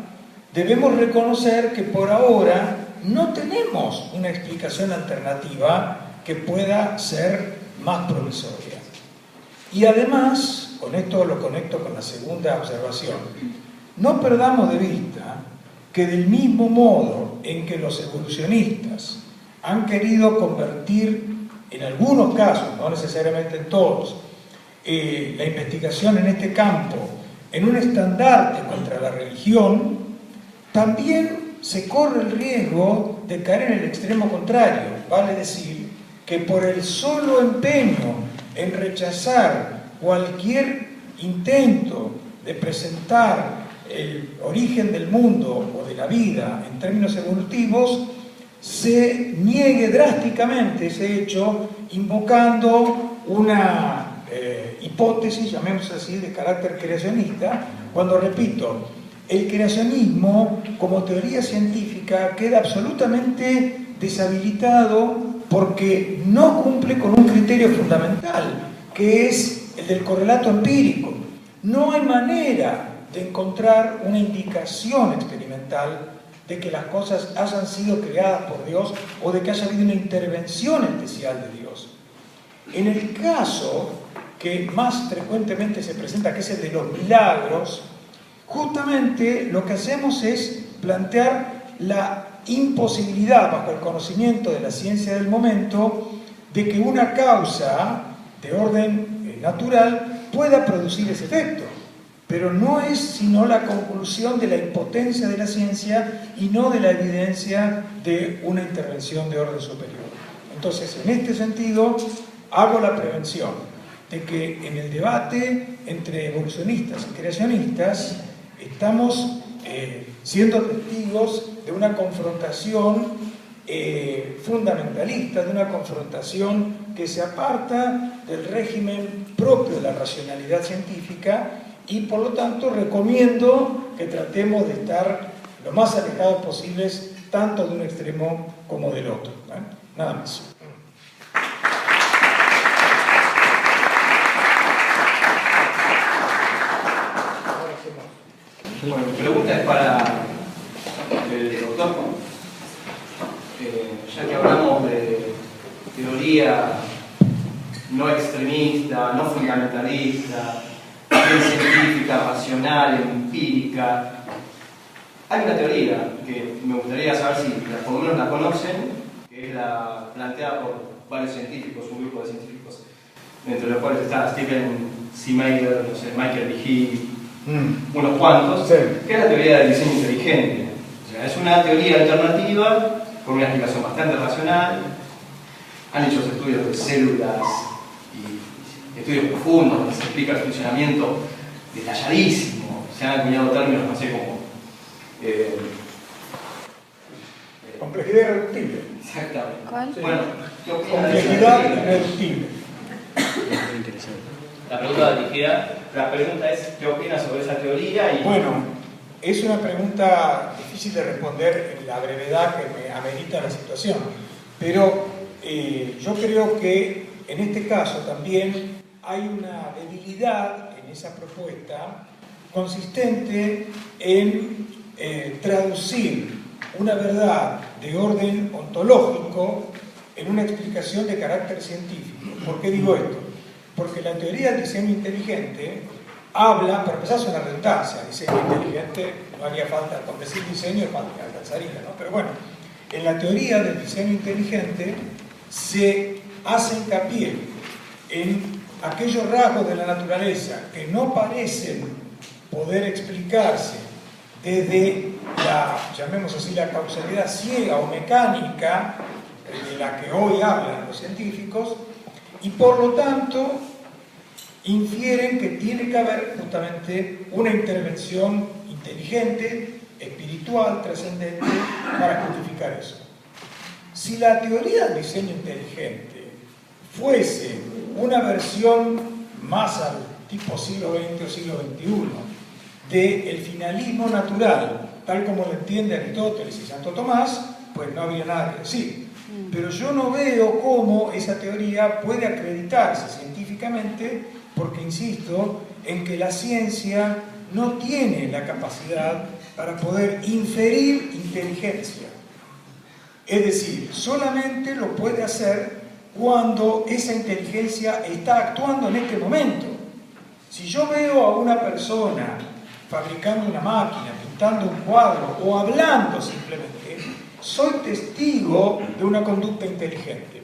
debemos reconocer que por ahora no tenemos una explicación alternativa que pueda ser más provisoria. Y además, con esto lo conecto con la segunda observación, no perdamos de vista que del mismo modo en que los evolucionistas han querido convertir, en algunos casos, no necesariamente en todos, la investigación en este campo en un estandarte contra la religión, también se corre el riesgo de caer en el extremo contrario, vale decir, que por el solo empeño en rechazar cualquier intento de presentar el origen del mundo o de la vida en términos evolutivos, se niegue drásticamente ese hecho invocando una hipótesis, llamémoslo así, de carácter creacionista, cuando, repito, el creacionismo como teoría científica queda absolutamente deshabilitado porque no cumple con un criterio fundamental, que es el del correlato empírico. No hay manera de encontrar una indicación experimental de que las cosas hayan sido creadas por Dios o de que haya habido una intervención especial de Dios. En el caso que más frecuentemente se presenta, que es el de los milagros, justamente lo que hacemos es plantear la imposibilidad, bajo el conocimiento de la ciencia del momento, de que una causa de orden natural pueda producir ese efecto. Pero no es sino la conclusión de la impotencia de la ciencia y no de la evidencia de una intervención de orden superior. Entonces, en este sentido, hago la prevención de que en el debate entre evolucionistas y creacionistas estamos siendo testigos de una confrontación fundamentalista, de una confrontación que se aparta del régimen propio de la racionalidad científica, y por lo tanto recomiendo que tratemos de estar lo más alejados posibles tanto de un extremo como del otro. Nada más. Bueno, mi pregunta es para el doctor. Ya que hablamos de teoría no extremista, no fundamentalista, bien científica, racional, empírica, hay una teoría que me gustaría saber si por lo menos la conocen, que es la planteada por varios científicos, un grupo de científicos, entre los cuales está Stephen C. Meyer, no sé, Michael B. Hill, unos cuantos, Sí. que es la teoría del diseño inteligente. O sea, es una teoría alternativa con una explicación bastante racional. Han hecho estudios de células y estudios profundos donde se explica el funcionamiento detalladísimo. Se han acuñado términos, no sé, como Complejidad irreductible. exactamente. ¿Cuál? Bueno, ¿qué opinan de esa Complejidad teoría? irreductible. La pregunta dirigida, la pregunta es ¿qué opinas sobre esa teoría? Y Bueno, es una pregunta difícil de responder en la brevedad que me amerita la situación, pero yo creo que en este caso también hay una debilidad en esa propuesta consistente en traducir una verdad de orden ontológico en una explicación de carácter científico. ¿Por qué digo esto? Porque la teoría del diseño inteligente habla, para empezar es una redundancia, diseño inteligente, no haría falta, con decir diseño alcanzaría, ¿no? Pero bueno, en la teoría del diseño inteligente se hace hincapié en aquellos rasgos de la naturaleza que no parecen poder explicarse desde la, llamemos así, la causalidad ciega o mecánica de la que hoy hablan los científicos, y por lo tanto infieren que tiene que haber justamente una intervención inteligente, espiritual, trascendente, para justificar eso. Si la teoría del diseño inteligente fuese una versión más al tipo siglo XX o siglo XXI del finalismo natural, tal como lo entiende Aristóteles y Santo Tomás, pues no habría nada que decir. Pero yo no veo cómo esa teoría puede acreditarse científicamente, porque insisto en que la ciencia no tiene la capacidad para poder inferir inteligencia. Es decir, solamente lo puede hacer cuando esa inteligencia está actuando en este momento. Si yo veo a una persona fabricando una máquina, pintando un cuadro o hablando simplemente, soy testigo de una conducta inteligente.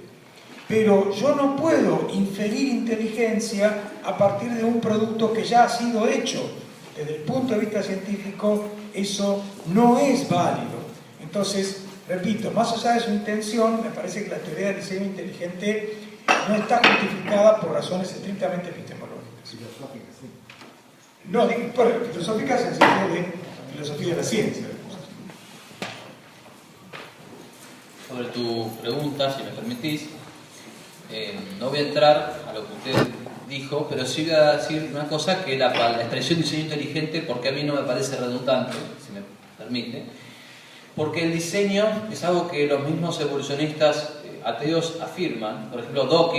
Pero yo no puedo inferir inteligencia a partir de un producto que ya ha sido hecho. Desde el punto de vista científico, eso no es válido. Entonces, repito, más allá de su intención, me parece que la teoría del diseño inteligente no está justificada por razones estrictamente epistemológicas. Filosófica, sí. No, bueno, filosóficas en el sentido de filosofía de la ciencia. Sobre tu pregunta, si me permitís, no voy a entrar a lo que usted dijo, pero sí voy a decir una cosa que la expresión diseño inteligente, porque a mí no me parece redundante, si me permite, porque el diseño es algo que los mismos evolucionistas ateos afirman. Por ejemplo,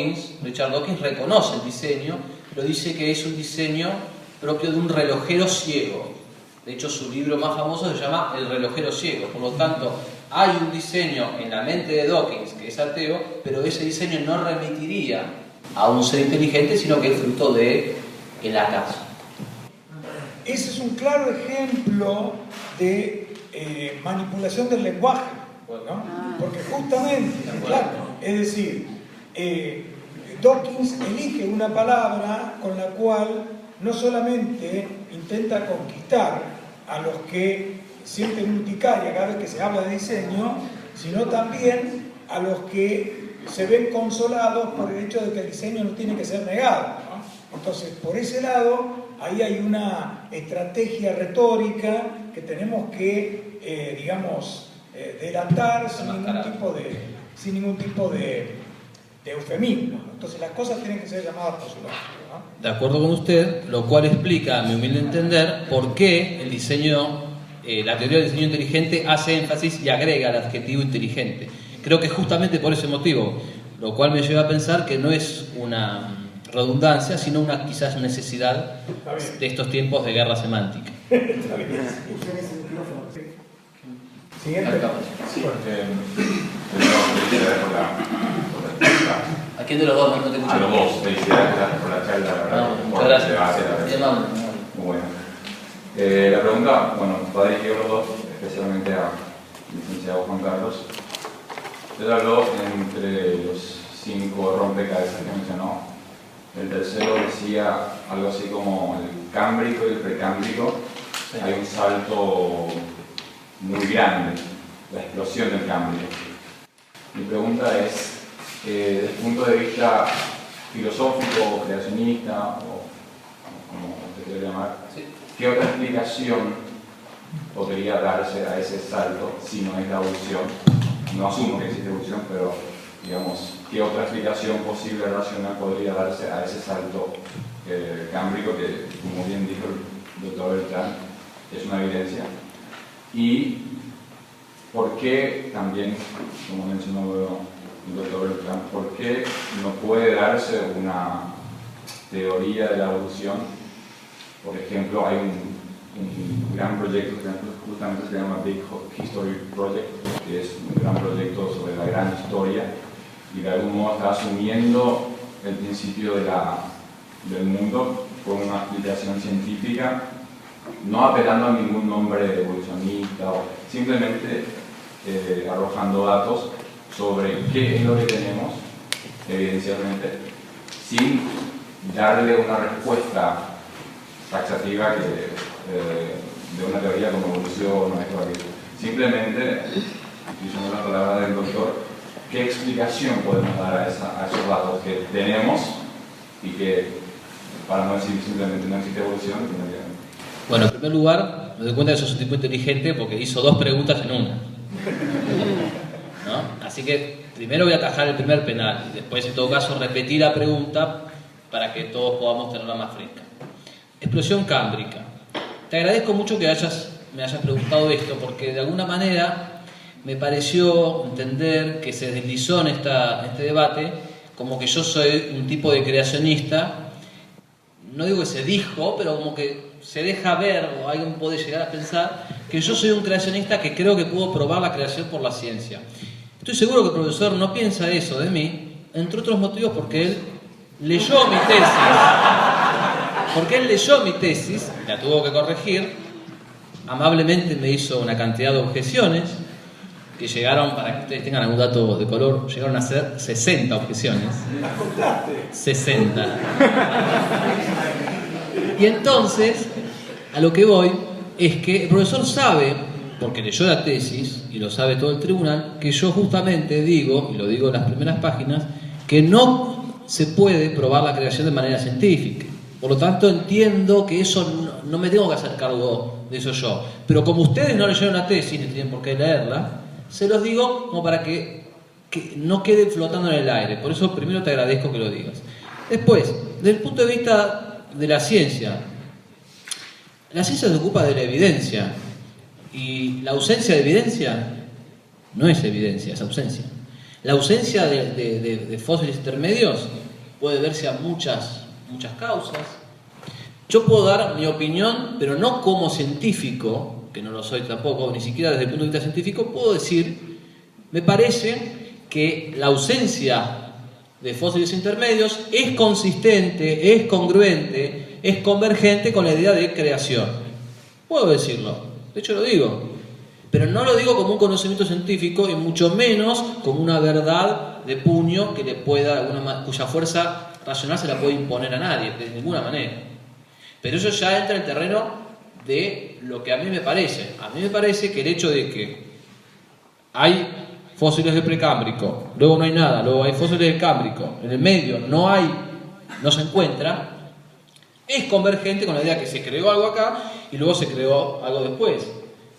Richard Dawkins reconoce el diseño, pero dice que es un diseño propio de un relojero ciego. De hecho, su libro más famoso se llama El relojero ciego. Por lo tanto, hay un diseño en la mente de Dawkins que es ateo, pero ese diseño no remitiría a un ser inteligente, sino que es fruto de el acaso. Ese es un claro ejemplo de manipulación del lenguaje, ¿no? Porque justamente, claro, es decir, Dawkins elige una palabra con la cual no solamente intenta conquistar a los que sienten urticaria cada vez que se habla de diseño, sino también a los que se ven consolados por el hecho de que el diseño no tiene que ser negado, ¿no? Entonces, por ese lado, ahí hay una estrategia retórica que tenemos que, digamos, delatar sin ningún tipo de eufemismo. Entonces las cosas tienen que ser llamadas por su nombre, ¿no? De acuerdo con usted, lo cual explica, a mi humilde entender, por qué el diseño, la teoría del diseño inteligente hace énfasis y agrega el adjetivo inteligente. Creo que justamente por ese motivo, lo cual me lleva a pensar que no es una redundancia, sino una quizás necesidad de estos tiempos de guerra semántica. Está bien. Siguiente. Sí, felicidades por la charla. ¿A quién de los dos? No te escuché. A los dos, felicidades por la charla, la verdad. Muchas gracias. Bien, muy bueno. La pregunta, bueno, va dirigida a los dos, especialmente al licenciado Juan Carlos. Usted habló entre los 5 rompecabezas que mencionó. El tercero decía algo así como el cámbrico y el precámbrico. Sí. Hay un salto muy grande, la explosión del cámbrico. Mi pregunta es, desde el punto de vista filosófico o creacionista, o como usted quiere llamar, sí, ¿qué otra explicación podría darse a ese salto si no es la evolución? No asumo que existe evolución, pero digamos, ¿qué otra explicación posible racional podría darse a ese salto cámbrico que, como bien dijo el doctor Beltrán, es una evidencia? Y ¿por qué también, como mencionó el doctor Beltrán, por qué no puede darse una teoría de la evolución? Por ejemplo, hay un gran proyecto que justamente se llama Big History Project, que es un gran proyecto sobre la gran historia y de algún modo está asumiendo el principio del mundo con una explicación científica, no apelando a ningún nombre evolucionista, o simplemente arrojando datos sobre qué es lo que tenemos, evidencialmente, sin darle una respuesta taxativa de una teoría como evolución o esto aquí. Simplemente, utilizando la palabra del doctor, ¿qué explicación podemos dar a esos datos que tenemos y que, para no decir simplemente no existe evolución, sino que... Bueno, en primer lugar, me doy cuenta que sos un tipo inteligente porque hizo 2 preguntas en una. ¿No? Así que primero voy a atajar el primer penal y después, en todo caso, repetir la pregunta para que todos podamos tenerla más fresca. Explosión cámbrica. Te agradezco mucho que me hayas preguntado esto porque de alguna manera me pareció entender que se deslizó en este debate como que yo soy un tipo de creacionista. No digo que se dijo, pero como que se deja ver, o alguien puede llegar a pensar, que yo soy un creacionista que creo que puedo probar la creación por la ciencia. Estoy seguro que el profesor no piensa eso de mí, entre otros motivos porque él leyó mi tesis. Porque él leyó mi tesis, la tuvo que corregir, amablemente me hizo una cantidad de objeciones, que llegaron, para que ustedes tengan algún dato de color, llegaron a ser 60 objeciones. ¿Las contaste? 60. Y entonces, a lo que voy, es que el profesor sabe, porque leyó la tesis, y lo sabe todo el tribunal, que yo justamente digo, y lo digo en las primeras páginas, que no se puede probar la creación de manera científica. Por lo tanto, entiendo que eso no me tengo que hacer cargo de eso yo. Pero como ustedes no leyeron la tesis, ni tienen por qué leerla, se los digo como para que no quede flotando en el aire. Por eso primero te agradezco que lo digas. Después, desde el punto de vista de la ciencia se ocupa de la evidencia. Y la ausencia de evidencia no es evidencia, es ausencia. La ausencia de fósiles intermedios puede verse a muchas causas. Yo puedo dar mi opinión, pero no como científico, que no lo soy tampoco, ni siquiera desde el punto de vista científico, puedo decir, me parece que la ausencia de fósiles intermedios es consistente, es congruente, es convergente con la idea de creación. Puedo decirlo, de hecho lo digo, pero no lo digo como un conocimiento científico y mucho menos como una verdad de puño que le pueda, cuya fuerza racional se la puede imponer a nadie, de ninguna manera. Pero eso ya entra en el terreno de lo que a mí me parece. A mí me parece que el hecho de que hay fósiles de precámbrico, luego no hay nada, luego hay fósiles del cámbrico, en el medio no se encuentra, Es convergente con la idea que se creó algo acá y luego se creó algo después.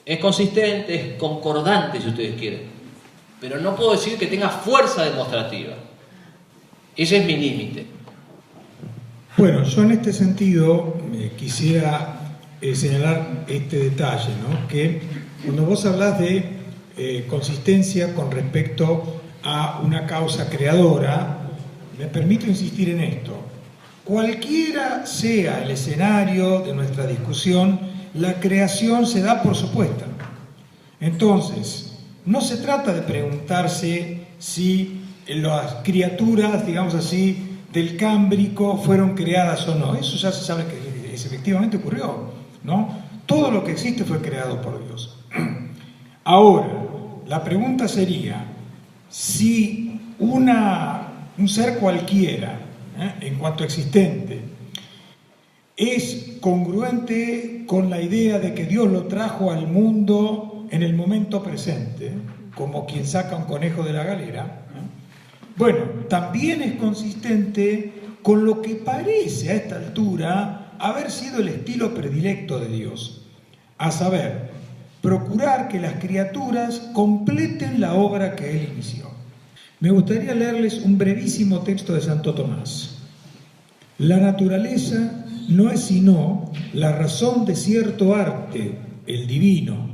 Es consistente, es concordante, si ustedes quieren. Pero no puedo decir que tenga fuerza demostrativa. Ese es mi límite. Bueno, yo en este sentido quisiera señalar este detalle, ¿no? Que cuando vos hablás de consistencia con respecto a una causa creadora, me permito insistir en esto. Cualquiera sea el escenario de nuestra discusión, la creación se da por supuesta. Entonces, no se trata de preguntarse si las criaturas, digamos así, del Cámbrico fueron creadas o no. Eso ya se sabe que efectivamente ocurrió, ¿no? Todo lo que existe fue creado por Dios. Ahora, la pregunta sería, si un ser cualquiera, en cuanto existente, es congruente con la idea de que Dios lo trajo al mundo en el momento presente, como quien saca un conejo de la galera, bueno, también es consistente con lo que parece a esta altura haber sido el estilo predilecto de Dios, a saber, procurar que las criaturas completen la obra que Él inició. Me gustaría leerles un brevísimo texto de Santo Tomás. La naturaleza no es sino la razón de cierto arte, el divino,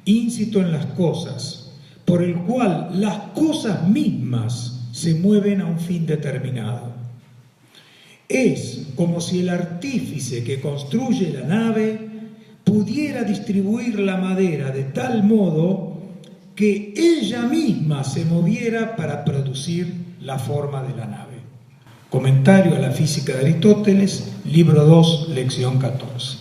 íncito en las cosas, por el cual las cosas mismas se mueven a un fin determinado. Es como si el artífice que construye la nave pudiera distribuir la madera de tal modo que ella misma se moviera para producir la forma de la nave. Comentario a la física de Aristóteles, libro 2, lección 14.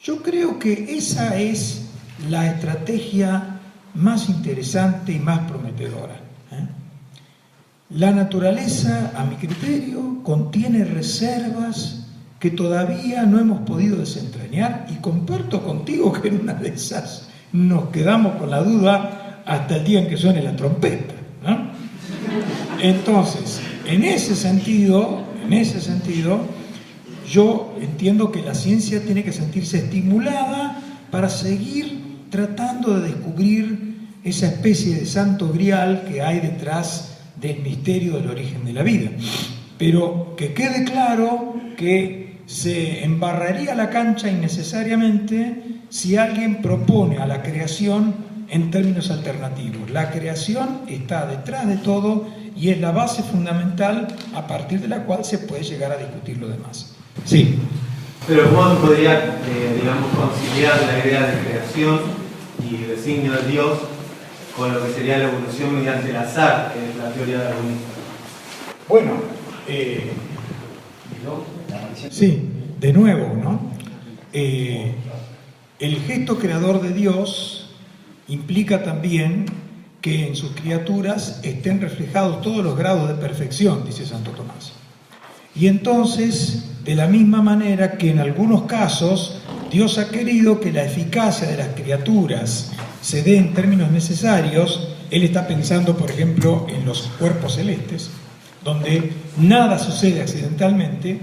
Yo creo que esa es la estrategia más interesante y más prometedora. La naturaleza, a mi criterio, contiene reservas que todavía no hemos podido desentrañar, y comparto contigo que en una de esas nos quedamos con la duda hasta el día en que suene la trompeta, ¿no? Entonces, en ese sentido, yo entiendo que la ciencia tiene que sentirse estimulada para seguir tratando de descubrir esa especie de santo grial que hay detrás del misterio del origen de la vida. Pero que quede claro que se embarraría la cancha innecesariamente si alguien propone a la creación en términos alternativos. La creación está detrás de todo y es la base fundamental a partir de la cual se puede llegar a discutir lo demás. Sí. Pero ¿cómo se podría, conciliar la idea de creación y designio de Dios con lo que sería la evolución mediante el azar, que es la teoría darwinista? Bueno, sí, de nuevo, ¿no? El gesto creador de Dios implica también que en sus criaturas estén reflejados todos los grados de perfección, dice Santo Tomás. Y entonces, de la misma manera que en algunos casos Dios ha querido que la eficacia de las criaturas se dé en términos necesarios, Él está pensando, por ejemplo, en los cuerpos celestes, donde nada sucede accidentalmente.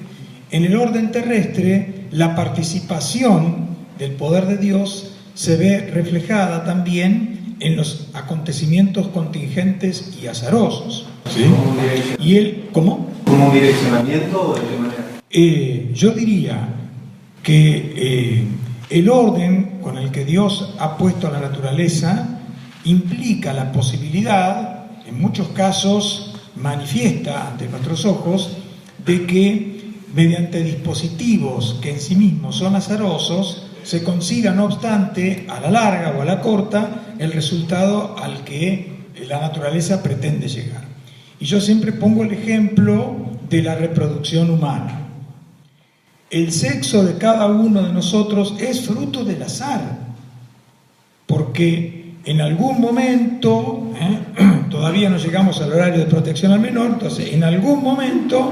En el orden terrestre, la participación del poder de Dios se ve reflejada también en los acontecimientos contingentes y azarosos. ¿Sí? ¿Y él cómo? ¿Como un direccionamiento o de qué manera? Yo diría que el orden con el que Dios ha puesto a la naturaleza implica la posibilidad, en muchos casos manifiesta ante nuestros ojos, de que mediante dispositivos que en sí mismos son azarosos, se consiga, no obstante, a la larga o a la corta, el resultado al que la naturaleza pretende llegar. Y yo siempre pongo el ejemplo de la reproducción humana. El sexo de cada uno de nosotros es fruto del azar, porque en algún momento, todavía no llegamos al horario de protección al menor, entonces en algún momento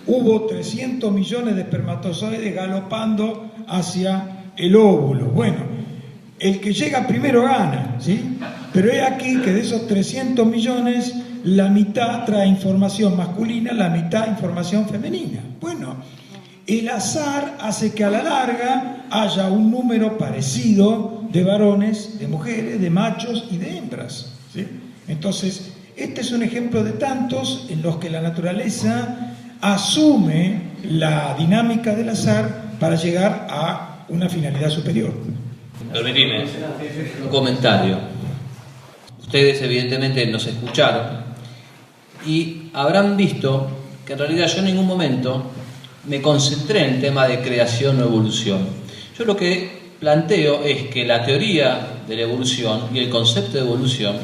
hubo 300 millones de espermatozoides galopando hacia el óvulo. Bueno, el que llega primero gana, ¿sí? Pero es aquí que de esos 300 millones, la mitad trae información masculina, la mitad información femenina. Bueno, el azar hace que a la larga haya un número parecido de varones, de mujeres, de machos y de hembras, ¿sí? Entonces, este es un ejemplo de tantos en los que la naturaleza asume la dinámica del azar para llegar a una finalidad superior. Permitime un comentario. Ustedes evidentemente nos escucharon y habrán visto que en realidad yo en ningún momento me concentré en el tema de creación o evolución. Yo lo que planteo es que la teoría de la evolución y el concepto de evolución,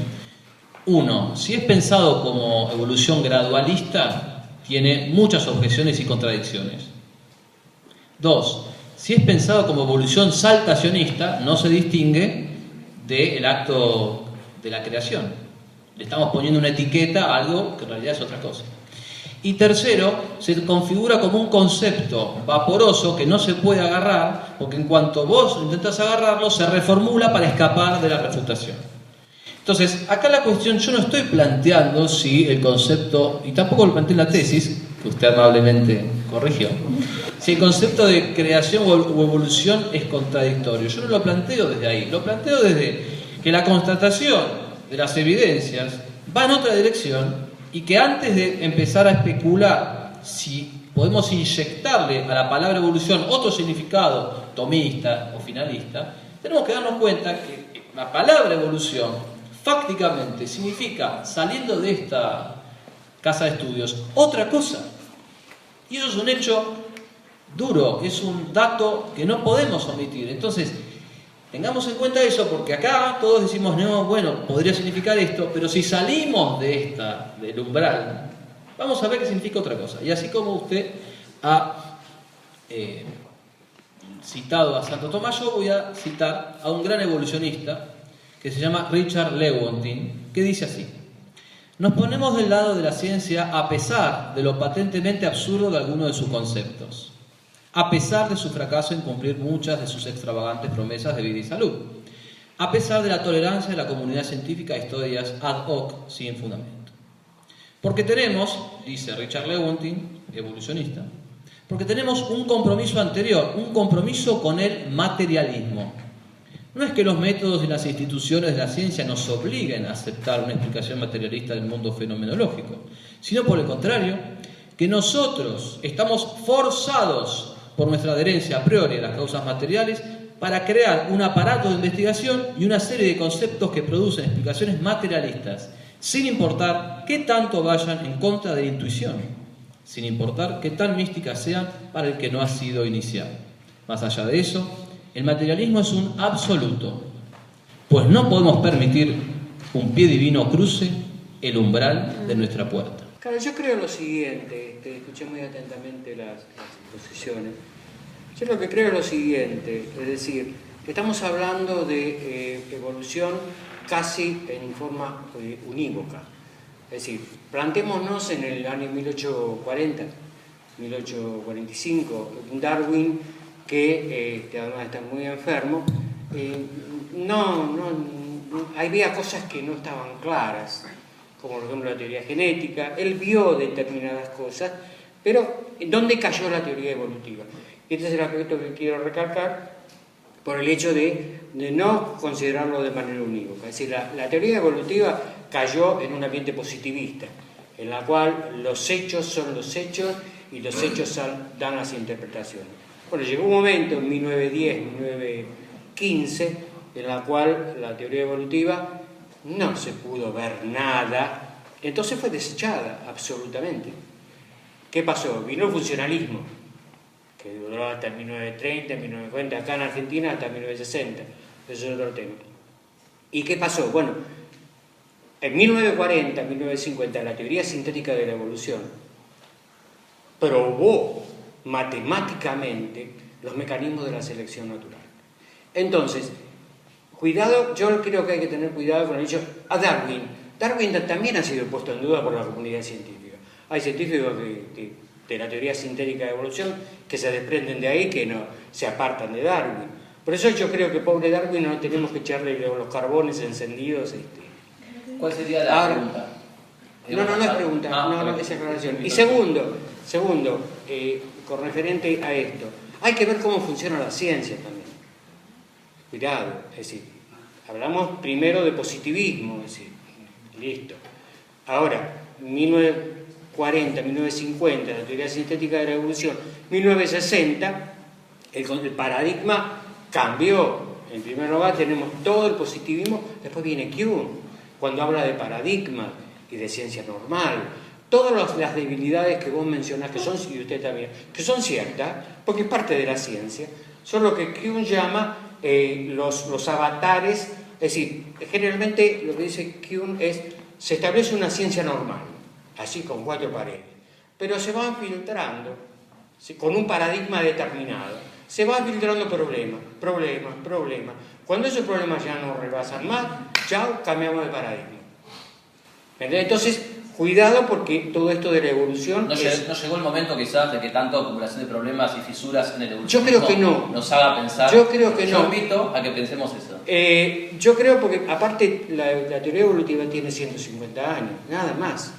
uno, si es pensado como evolución gradualista, tiene muchas objeciones y contradicciones. Dos, si es pensado como evolución saltacionista, no se distingue del acto de la creación. Le estamos poniendo una etiqueta a algo que en realidad es otra cosa. Y tercero, se configura como un concepto vaporoso que no se puede agarrar, porque en cuanto vos intentás agarrarlo, se reformula para escapar de la refutación. Entonces, acá la cuestión, yo no estoy planteando si el concepto, y tampoco lo planteé en la tesis, que usted amablemente corrigió, si el concepto de creación o evolución es contradictorio. Yo no lo planteo desde ahí, lo planteo desde que la constatación de las evidencias va en otra dirección y que antes de empezar a especular si podemos inyectarle a la palabra evolución otro significado tomista o finalista, tenemos que darnos cuenta que la palabra evolución fácticamente significa, saliendo de esta casa de estudios, otra cosa. Y eso es un hecho duro, es un dato que no podemos omitir. Entonces, tengamos en cuenta eso, porque acá todos decimos, no, bueno, podría significar esto, pero si salimos del umbral, vamos a ver qué significa otra cosa. Y así como usted ha citado a Santo Tomás, yo voy a citar a un gran evolucionista que se llama Richard Lewontin, que dice así: nos ponemos del lado de la ciencia a pesar de lo patentemente absurdo de algunos de sus conceptos, a pesar de su fracaso en cumplir muchas de sus extravagantes promesas de vida y salud, a pesar de la tolerancia de la comunidad científica a historias ad hoc sin fundamento. Porque tenemos, dice Richard Lewontin, evolucionista, porque tenemos un compromiso anterior, un compromiso con el materialismo. No es que los métodos y las instituciones de la ciencia nos obliguen a aceptar una explicación materialista del mundo fenomenológico, sino por el contrario, que nosotros estamos forzados por nuestra adherencia a priori a las causas materiales para crear un aparato de investigación y una serie de conceptos que producen explicaciones materialistas, sin importar qué tanto vayan en contra de la intuición, sin importar qué tan místicas sean para el que no ha sido iniciado. Más allá de eso, el materialismo es un absoluto, pues no podemos permitir un pie divino cruce el umbral de nuestra puerta. Claro, yo creo lo siguiente, escuché muy atentamente las exposiciones. Yo lo que creo es lo siguiente, es decir, que estamos hablando de evolución casi en forma unívoca. Es decir, plantémonos en el año 1840, 1845, Darwin, que además está muy enfermo, había cosas que no estaban claras, como por ejemplo la teoría genética. Él vio determinadas cosas, pero ¿dónde cayó la teoría evolutiva? Y este es el aspecto que quiero recalcar por el hecho de no considerarlo de manera unívoca. Es decir, la teoría evolutiva cayó en un ambiente positivista, en la cual los hechos son los hechos y los hechos dan las interpretaciones. Bueno, llegó un momento en 1910, 1915, en la cual la teoría evolutiva no se pudo ver nada, entonces fue desechada absolutamente. ¿Qué pasó? Vino el funcionalismo, que duró hasta 1930, 1940, acá en Argentina hasta 1960, eso es otro tema. ¿Y qué pasó? Bueno, en 1940, 1950, la teoría sintética de la evolución probó matemáticamente los mecanismos de la selección natural. Entonces, cuidado, yo creo que hay que tener cuidado con el hecho a Darwin. Darwin también ha sido puesto en duda por la comunidad científica. Hay científicos de la teoría sintética de evolución que se desprenden de ahí, que no se apartan de Darwin. Por eso yo creo que pobre Darwin no tenemos que echarle los carbones encendidos. ¿Cuál sería la pregunta? No es pregunta, no, es aclaración. Y segundo, con referente a esto, hay que ver cómo funciona la ciencia también. Cuidado, es decir, hablamos primero de positivismo, es decir, listo. Ahora, 1940, 1950, la teoría sintética de la evolución, 1960, el paradigma cambió. En primer lugar tenemos todo el positivismo, después viene Kuhn, cuando habla de paradigma y de ciencia normal. Todas las debilidades que vos mencionás, que son, y usted también, que son ciertas, porque es parte de la ciencia, son lo que Kuhn llama los avatares. Es decir, generalmente lo que dice Kuhn es, se establece una ciencia normal, así con 4 paredes, pero se van filtrando, con un paradigma determinado, se van filtrando problemas. Cuando esos problemas ya no rebasan más, chao, cambiamos de paradigma. Entonces, cuidado, porque todo esto de la evolución... ¿No llegó el momento quizás de que tanto acumulación de problemas y fisuras en el evolucionismo yo creo que no. nos haga pensar? Yo creo que no. Yo invito a que pensemos eso. Yo creo, porque aparte la teoría evolutiva tiene 150 años, nada más.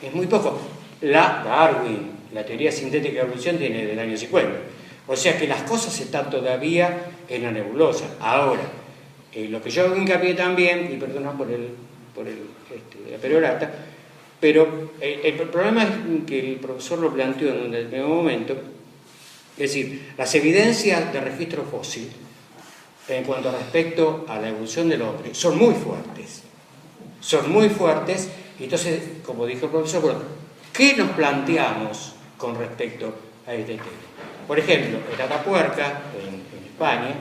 Es muy poco. Darwin, la teoría sintética de evolución, tiene del año 50. O sea que las cosas están todavía en la nebulosa. Ahora, lo que yo hago hincapié también, y perdona por la perorata, pero el problema es que el profesor lo planteó en un determinado momento, es decir, las evidencias de registro fósil en cuanto respecto a la evolución del hombre son muy fuertes, y entonces, como dijo el profesor, bueno, ¿qué nos planteamos con respecto a este tema? Por ejemplo, en Atapuerca, en España,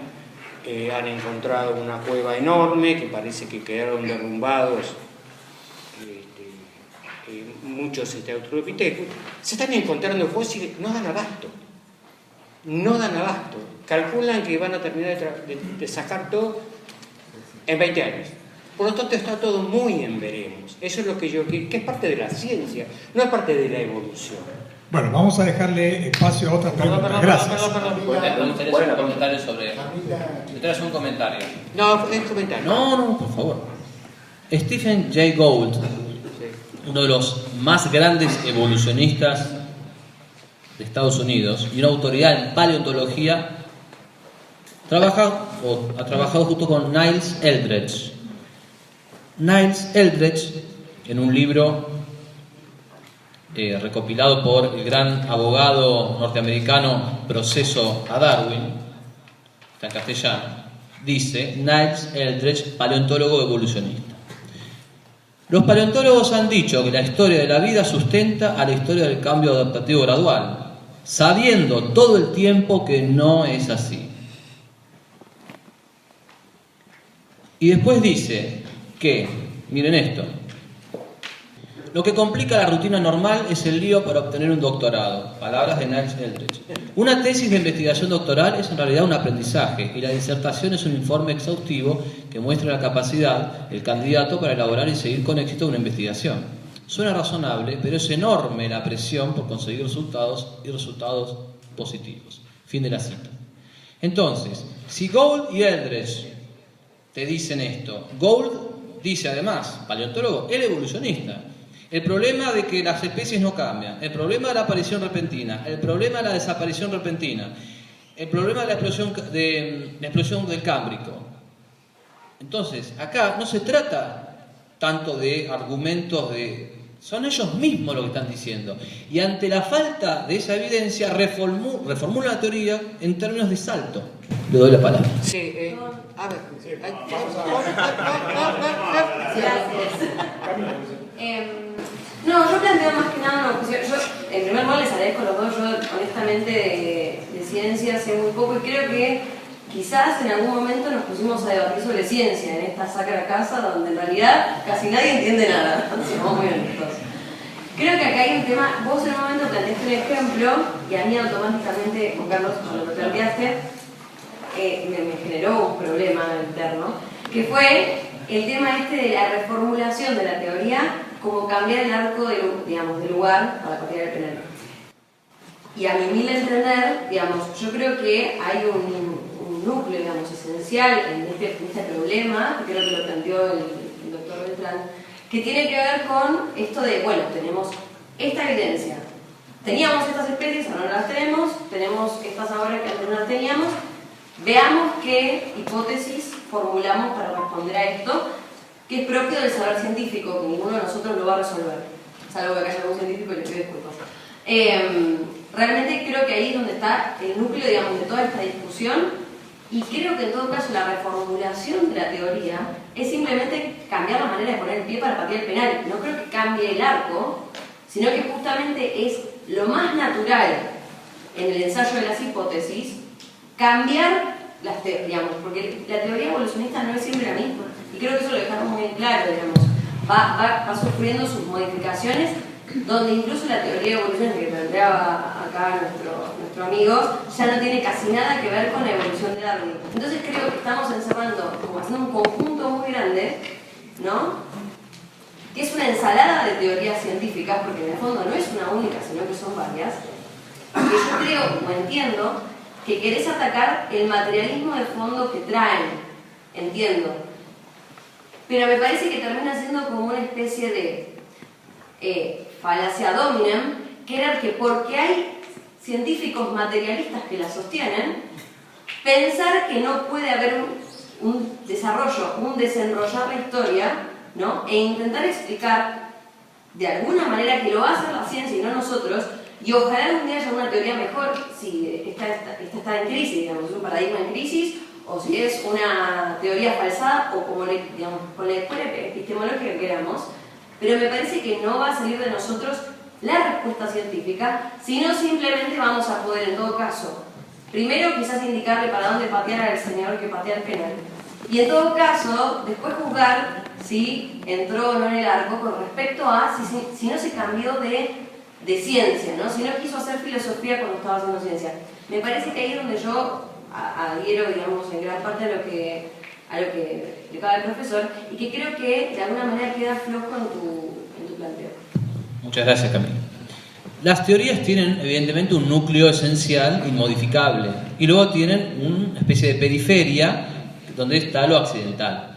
han encontrado una cueva enorme que parece que quedaron derrumbados muchos australopithecus. Se están encontrando fósiles, no dan abasto. Calculan que van a terminar de sacar todo en 20 años. Por lo tanto, está todo muy en veremos. Eso es lo que yo quiero, que es parte de la ciencia, no es parte de la evolución. Bueno, vamos a dejarle espacio a otras preguntas. Gracias. Me gustaría hacer un comentario sobre... Me traes un comentario. No, es comentario. No, por favor. Stephen Jay Gould, uno de los más grandes evolucionistas de Estados Unidos y una autoridad en paleontología, ha trabajado junto con Niles Eldredge. Niles Eldredge, en un libro recopilado por el gran abogado norteamericano Proceso a Darwin, está en castellano, dice: Niles Eldredge, paleontólogo evolucionista. Los paleontólogos han dicho que la historia de la vida sustenta a la historia del cambio adaptativo gradual, sabiendo todo el tiempo que no es así. Y después dice que, miren esto, lo que complica la rutina normal es el lío para obtener un doctorado. Palabras de Niles Eldredge. Una tesis de investigación doctoral es en realidad un aprendizaje, y la disertación es un informe exhaustivo que muestra la capacidad del candidato para elaborar y seguir con éxito una investigación. Suena razonable, pero es enorme la presión por conseguir resultados y resultados positivos. Fin de la cita. Entonces, si Gould y Eldredge te dicen esto, Gould dice además, paleontólogo, él evolucionista. El problema de que las especies no cambian, el problema de la aparición repentina, el problema de la desaparición repentina, el problema de la explosión del Cámbrico. Entonces, acá no se trata tanto de argumentos son ellos mismos lo que están diciendo. Y ante la falta de esa evidencia, reformula la teoría en términos de salto. Le doy la palabra. Sí, a ver. No, yo planteo más que nada una cuestión. Yo, en primer lugar, les agradezco a los dos. Yo, honestamente, de ciencia sé muy poco, y creo que quizás en algún momento nos pusimos a debatir sobre ciencia en esta sacra casa, donde en realidad casi nadie entiende nada, si somos muy honestos. Creo que acá hay un tema. Vos en un momento planteaste un ejemplo, y a mí automáticamente, Juan Carlos, cuando lo planteaste, me generó un problema interno, que fue el tema de la reformulación de la teoría, como cambiar el arco de lugar a la partida del penal. Y a mi humilde entender, yo creo que hay un núcleo, esencial en este problema, que creo que lo planteó el doctor Beltrán, que tiene que ver con esto de, bueno, tenemos esta evidencia, teníamos estas especies, ahora no las tenemos estas ahora que antes no las teníamos, veamos qué hipótesis formulamos para responder a esto, que es propio del saber científico, que ninguno de nosotros lo va a resolver, salvo que haya algún científico y le pido disculpas. Realmente creo que ahí es donde está el núcleo, digamos, de toda esta discusión, y creo que en todo caso la reformulación de la teoría es simplemente cambiar la manera de poner el pie para patear el penal. No creo que cambie el arco, sino que justamente es lo más natural en el ensayo de las hipótesis cambiar las teorías, digamos, porque la teoría evolucionista no es siempre la misma, y creo que eso lo dejaron muy bien claro, digamos, va sufriendo sus modificaciones, donde incluso la teoría evolucionista que planteaba acá nuestro amigo ya no tiene casi nada que ver con la evolución de Darwin. Entonces creo que estamos encerrando, como haciendo un conjunto muy grande, ¿no?, que es una ensalada de teorías científicas, porque en el fondo no es una única, sino que son varias, que yo creo, o entiendo, que querés atacar el materialismo de fondo que traen, entiendo, pero me parece que termina siendo como una especie de falacia dominem, que era que porque hay científicos materialistas que la sostienen, pensar que no puede haber un desarrollo, un desenrollar la historia, ¿no?, e intentar explicar de alguna manera que lo va a hacer la ciencia y no nosotros, y ojalá algún día haya una teoría mejor si esta está en crisis, digamos, un paradigma en crisis, o si es una teoría falsada, o como digamos, con la escuela epistemológica que queramos, pero me parece que no va a salir de nosotros la respuesta científica, sino simplemente vamos a poder, en todo caso, primero quizás indicarle para dónde patear al señor que patea el penal, y en todo caso, después juzgar si entró o no en el arco con respecto a si no se cambió de ciencia, ¿no?, si no quiso hacer filosofía cuando estaba haciendo ciencia. Me parece que ahí es donde yo adhiero, digamos, en gran parte a lo que explicaba el profesor, y que creo que de alguna manera queda flojo en tu planteo. Muchas gracias, Camila. Las teorías tienen evidentemente un núcleo esencial inmodificable, y luego tienen una especie de periferia donde está lo accidental.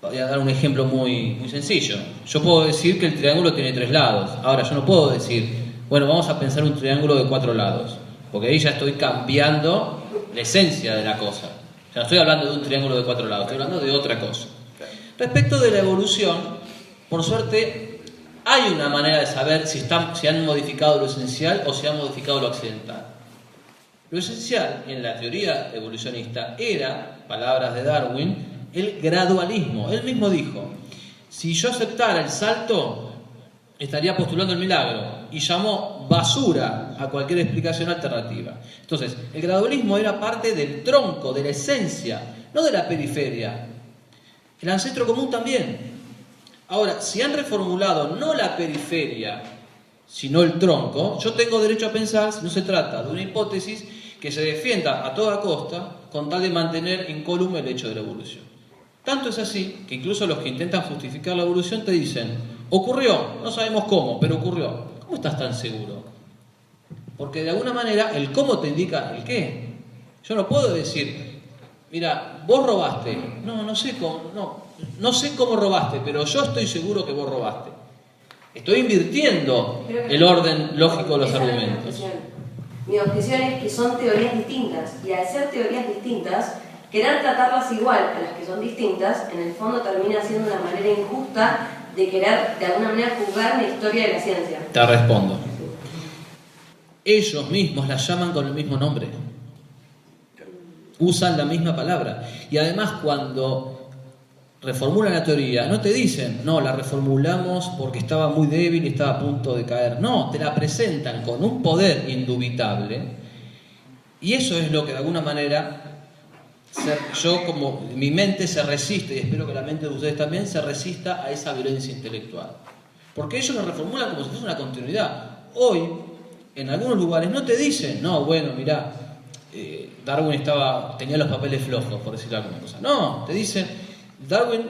Voy a dar un ejemplo muy sencillo. Yo puedo decir que el triángulo tiene 3 lados. Ahora, yo no puedo decir, bueno, vamos a pensar un triángulo de 4 lados, porque ahí ya estoy cambiando la esencia de la cosa. O sea, no estoy hablando de un triángulo de 4 lados, estoy hablando de otra cosa. Respecto de la evolución, por suerte, hay una manera de saber si han modificado lo esencial o si han modificado lo accidental. Lo esencial en la teoría evolucionista era, palabras de Darwin, el gradualismo. Él mismo dijo, si yo aceptara el salto, estaría postulando el milagro, y llamó basura a cualquier explicación alternativa. Entonces, el gradualismo era parte del tronco, de la esencia, no de la periferia. El ancestro común también. Ahora, si han reformulado no la periferia, sino el tronco, yo tengo derecho a pensar si no se trata de una hipótesis que se defienda a toda costa con tal de mantener incólume el hecho de la evolución. Tanto es así que incluso los que intentan justificar la evolución te dicen, ocurrió, no sabemos cómo, pero ocurrió. ¿Cómo estás tan seguro? Porque de alguna manera el cómo te indica el qué. Yo no puedo decir, mira, vos robaste. No sé cómo robaste, pero yo estoy seguro que vos robaste. Estoy invirtiendo el orden lógico de los argumentos. Mi objeción es que son teorías distintas, y al ser teorías distintas, querer tratarlas igual a las que son distintas, en el fondo termina siendo una manera injusta de querer, de alguna manera, juzgar la historia de la ciencia. Te respondo. Ellos mismos la llaman con el mismo nombre. Usan la misma palabra. Y además, cuando reformulan la teoría, no te dicen, no, la reformulamos porque estaba muy débil y estaba a punto de caer. No, te la presentan con un poder indubitable, y eso es lo que de alguna manera mi mente se resiste, y espero que la mente de ustedes también se resista a esa violencia intelectual, porque ellos lo reformulan como si fuese una continuidad. Hoy, en algunos lugares no te dicen, no, bueno, mirá, Darwin tenía los papeles flojos, por decir alguna cosa. No, te dicen, Darwin,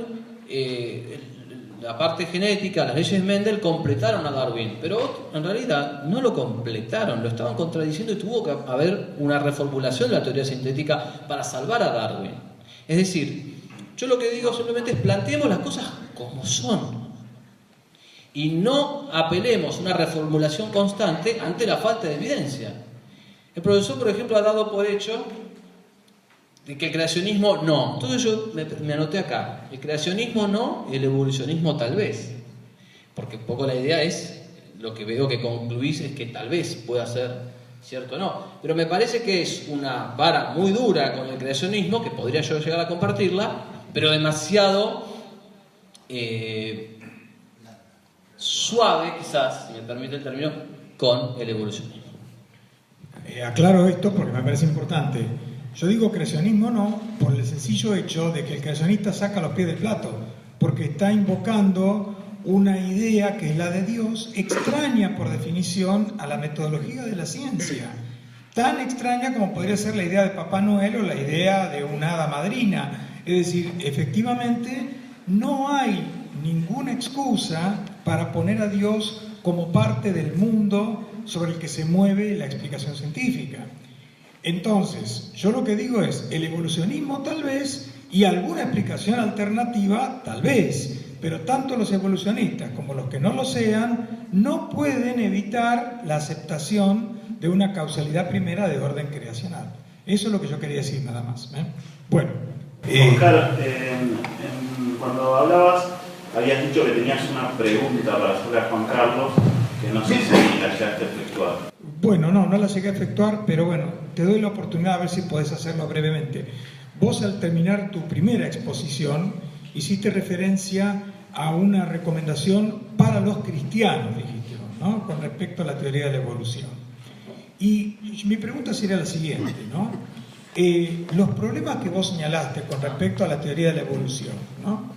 la parte genética, las leyes de Mendel completaron a Darwin, pero en realidad no lo completaron, lo estaban contradiciendo, y tuvo que haber una reformulación de la teoría sintética para salvar a Darwin. Es decir, yo lo que digo simplemente es planteemos las cosas como son. Y no apelemos a una reformulación constante ante la falta de evidencia. El profesor, por ejemplo, ha dado por hecho de que el creacionismo no. Entonces yo me anoté acá, el creacionismo no, el evolucionismo tal vez. Porque un poco la idea es, lo que veo que concluís es que tal vez pueda ser cierto o no. Pero me parece que es una vara muy dura con el creacionismo, que podría yo llegar a compartirla, pero demasiado suave, quizás, si me permite el término, con el evolucionismo. Aclaro esto porque me parece importante. Yo digo creacionismo no, por el sencillo hecho de que el creacionista saca los pies del plato, porque está invocando una idea que es la de Dios, extraña por definición a la metodología de la ciencia. Tan extraña como podría ser la idea de Papá Noel o la idea de una hada madrina. Es decir, efectivamente no hay ninguna excusa para poner a Dios como parte del mundo sobre el que se mueve la explicación científica. Entonces, yo lo que digo es, el evolucionismo tal vez, y alguna explicación alternativa tal vez, pero tanto los evolucionistas como los que no lo sean, no pueden evitar la aceptación de una causalidad primera de orden creacional. Eso es lo que yo quería decir nada más. Bueno. Oscar, cuando hablabas, habías dicho que tenías una pregunta para hacerle a Juan Carlos, que no sé si la llegaste a efectuar. Bueno, no la llegué a efectuar, pero bueno, te doy la oportunidad a ver si podés hacerlo brevemente. Vos, al terminar tu primera exposición, hiciste referencia a una recomendación para los cristianos, dijiste, ¿no? Con respecto a la teoría de la evolución. Y mi pregunta sería la siguiente, ¿no? Los problemas que vos señalaste con respecto a la teoría de la evolución, ¿no?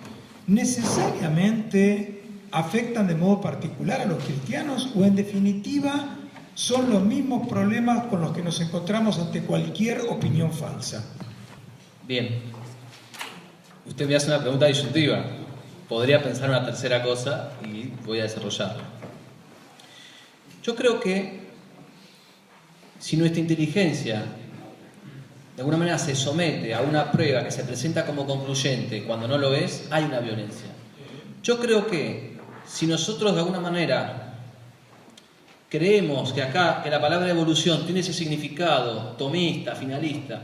¿Necesariamente afectan de modo particular a los cristianos o en definitiva son los mismos problemas con los que nos encontramos ante cualquier opinión falsa? Bien. Usted me hace una pregunta disyuntiva. Podría pensar una tercera cosa y voy a desarrollarla. Yo creo que si nuestra inteligencia de alguna manera se somete a una prueba que se presenta como concluyente cuando no lo es, hay una violencia. Yo creo que si nosotros de alguna manera creemos que acá, que la palabra evolución tiene ese significado tomista, finalista,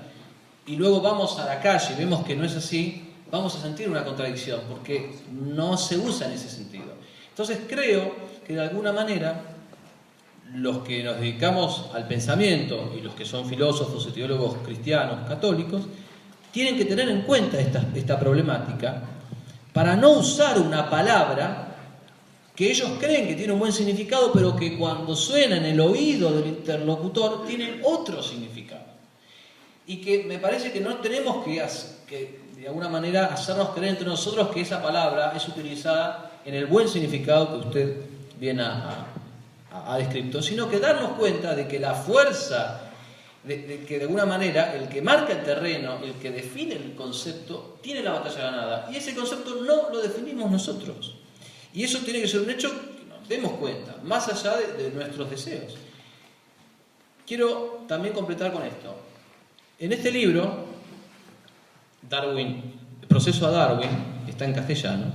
y luego vamos a la calle y vemos que no es así, vamos a sentir una contradicción, porque no se usa en ese sentido. Entonces creo que de alguna manera los que nos dedicamos al pensamiento y los que son filósofos y teólogos cristianos, católicos, tienen que tener en cuenta esta problemática para no usar una palabra que ellos creen que tiene un buen significado, pero que cuando suena en el oído del interlocutor tiene otro significado. Y que me parece que no tenemos que de alguna manera hacernos creer entre nosotros que esa palabra es utilizada en el buen significado que usted viene ha descrito, sino que darnos cuenta de que la fuerza, de que de alguna manera el que marca el terreno, el que define el concepto, tiene la batalla ganada. Y ese concepto no lo definimos nosotros. Y eso tiene que ser un hecho que nos demos cuenta, más allá de nuestros deseos. Quiero también completar con esto. En este libro, Darwin, El proceso a Darwin, que está en castellano,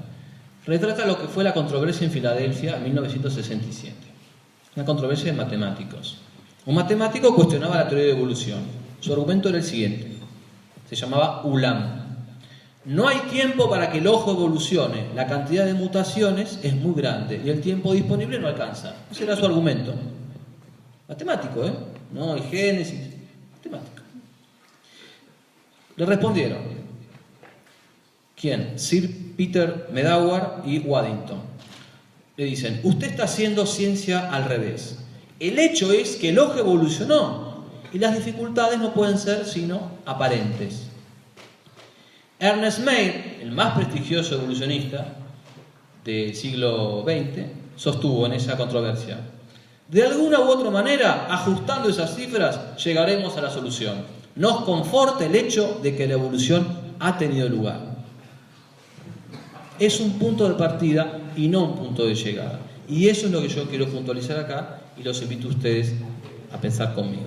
retrata lo que fue la controversia en Filadelfia en 1967. Una controversia de matemáticos. Un matemático cuestionaba la teoría de evolución. Su argumento era el siguiente. Se llamaba Ulam. No hay tiempo para que el ojo evolucione. La cantidad de mutaciones es muy grande y el tiempo disponible no alcanza. Ese era su argumento. Matemático, ¿eh? No hay génesis. Matemático. Le respondieron. ¿Quién? Sir Peter Medawar y Waddington. Le dicen, usted está haciendo ciencia al revés. El hecho es que el ojo evolucionó y las dificultades no pueden ser sino aparentes. Ernest Mayr, el más prestigioso evolucionista del siglo XX, sostuvo en esa controversia: de alguna u otra manera, ajustando esas cifras, llegaremos a la solución. Nos conforta el hecho de que la evolución ha tenido lugar. Es un punto de partida y no un punto de llegada. Y eso es lo que yo quiero puntualizar acá y los invito a ustedes a pensar conmigo.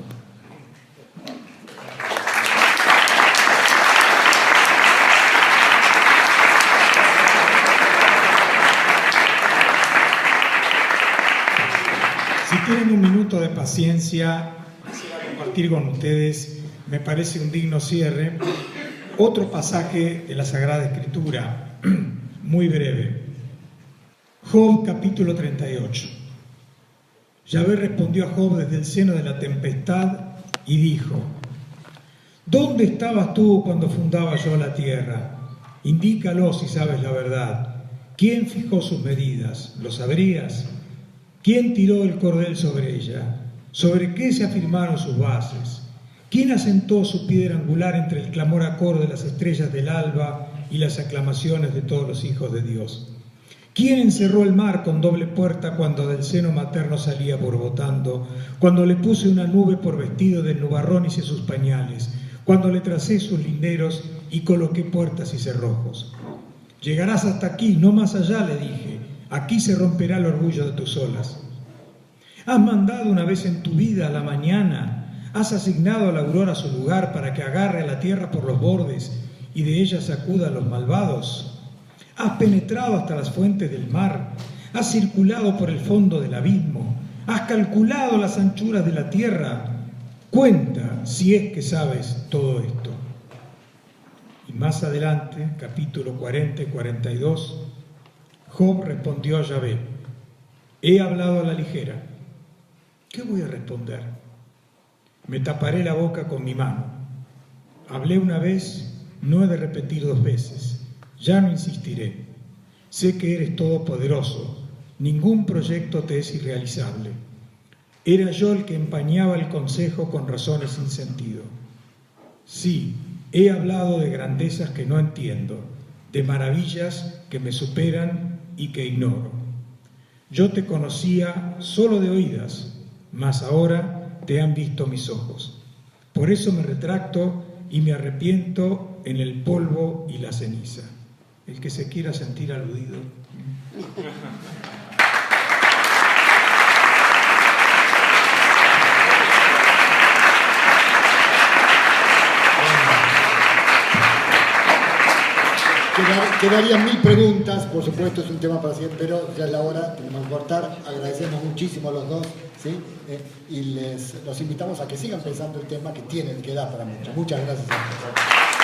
Si tienen un minuto de paciencia, quisiera compartir con ustedes, me parece un digno cierre, otro pasaje de la Sagrada Escritura, muy breve. Job capítulo 38. Yahvé respondió a Job desde el seno de la tempestad y dijo: ¿Dónde estabas tú cuando fundaba yo la tierra? Indícalo si sabes la verdad. ¿Quién fijó sus medidas? ¿Lo sabrías? ¿Quién tiró el cordel sobre ella? ¿Sobre qué se afirmaron sus bases? ¿Quién asentó su piedra angular entre el clamor acorde de las estrellas del alba y las aclamaciones de todos los hijos de Dios? ¿Quién encerró el mar con doble puerta cuando del seno materno salía borbotando? Cuando le puse una nube por vestido del nubarrón hice sus pañales, cuando le tracé sus linderos y coloqué puertas y cerrojos. Llegarás hasta aquí, no más allá, le dije. Aquí se romperá el orgullo de tus olas. ¿Has mandado una vez en tu vida a la mañana? ¿Has asignado a la aurora su lugar para que agarre a la tierra por los bordes y de ella sacuda a los malvados? ¿Has penetrado hasta las fuentes del mar? ¿Has circulado por el fondo del abismo? ¿Has calculado las anchuras de la tierra? Cuenta si es que sabes todo esto. Y más adelante, capítulo 40 y 42, Job respondió a Yahvé: he hablado a la ligera. ¿Qué voy a responder? Me taparé la boca con mi mano. Hablé una vez, no he de repetir dos veces. Ya no insistiré. Sé que eres todopoderoso. Ningún proyecto te es irrealizable. Era yo el que empañaba el consejo con razones sin sentido. Sí, he hablado de grandezas que no entiendo, de maravillas que me superan y que ignoro. Yo te conocía solo de oídas, mas ahora te han visto mis ojos. Por eso me retracto y me arrepiento en el polvo y la ceniza. El que se quiera sentir aludido. Quedarían 1000 preguntas, por supuesto es un tema para siempre, pero ya es la hora, tenemos que cortar. Agradecemos muchísimo a los dos, ¿sí? Y los invitamos a que sigan pensando el tema que tienen, que da para mucho. Muchas gracias a todos.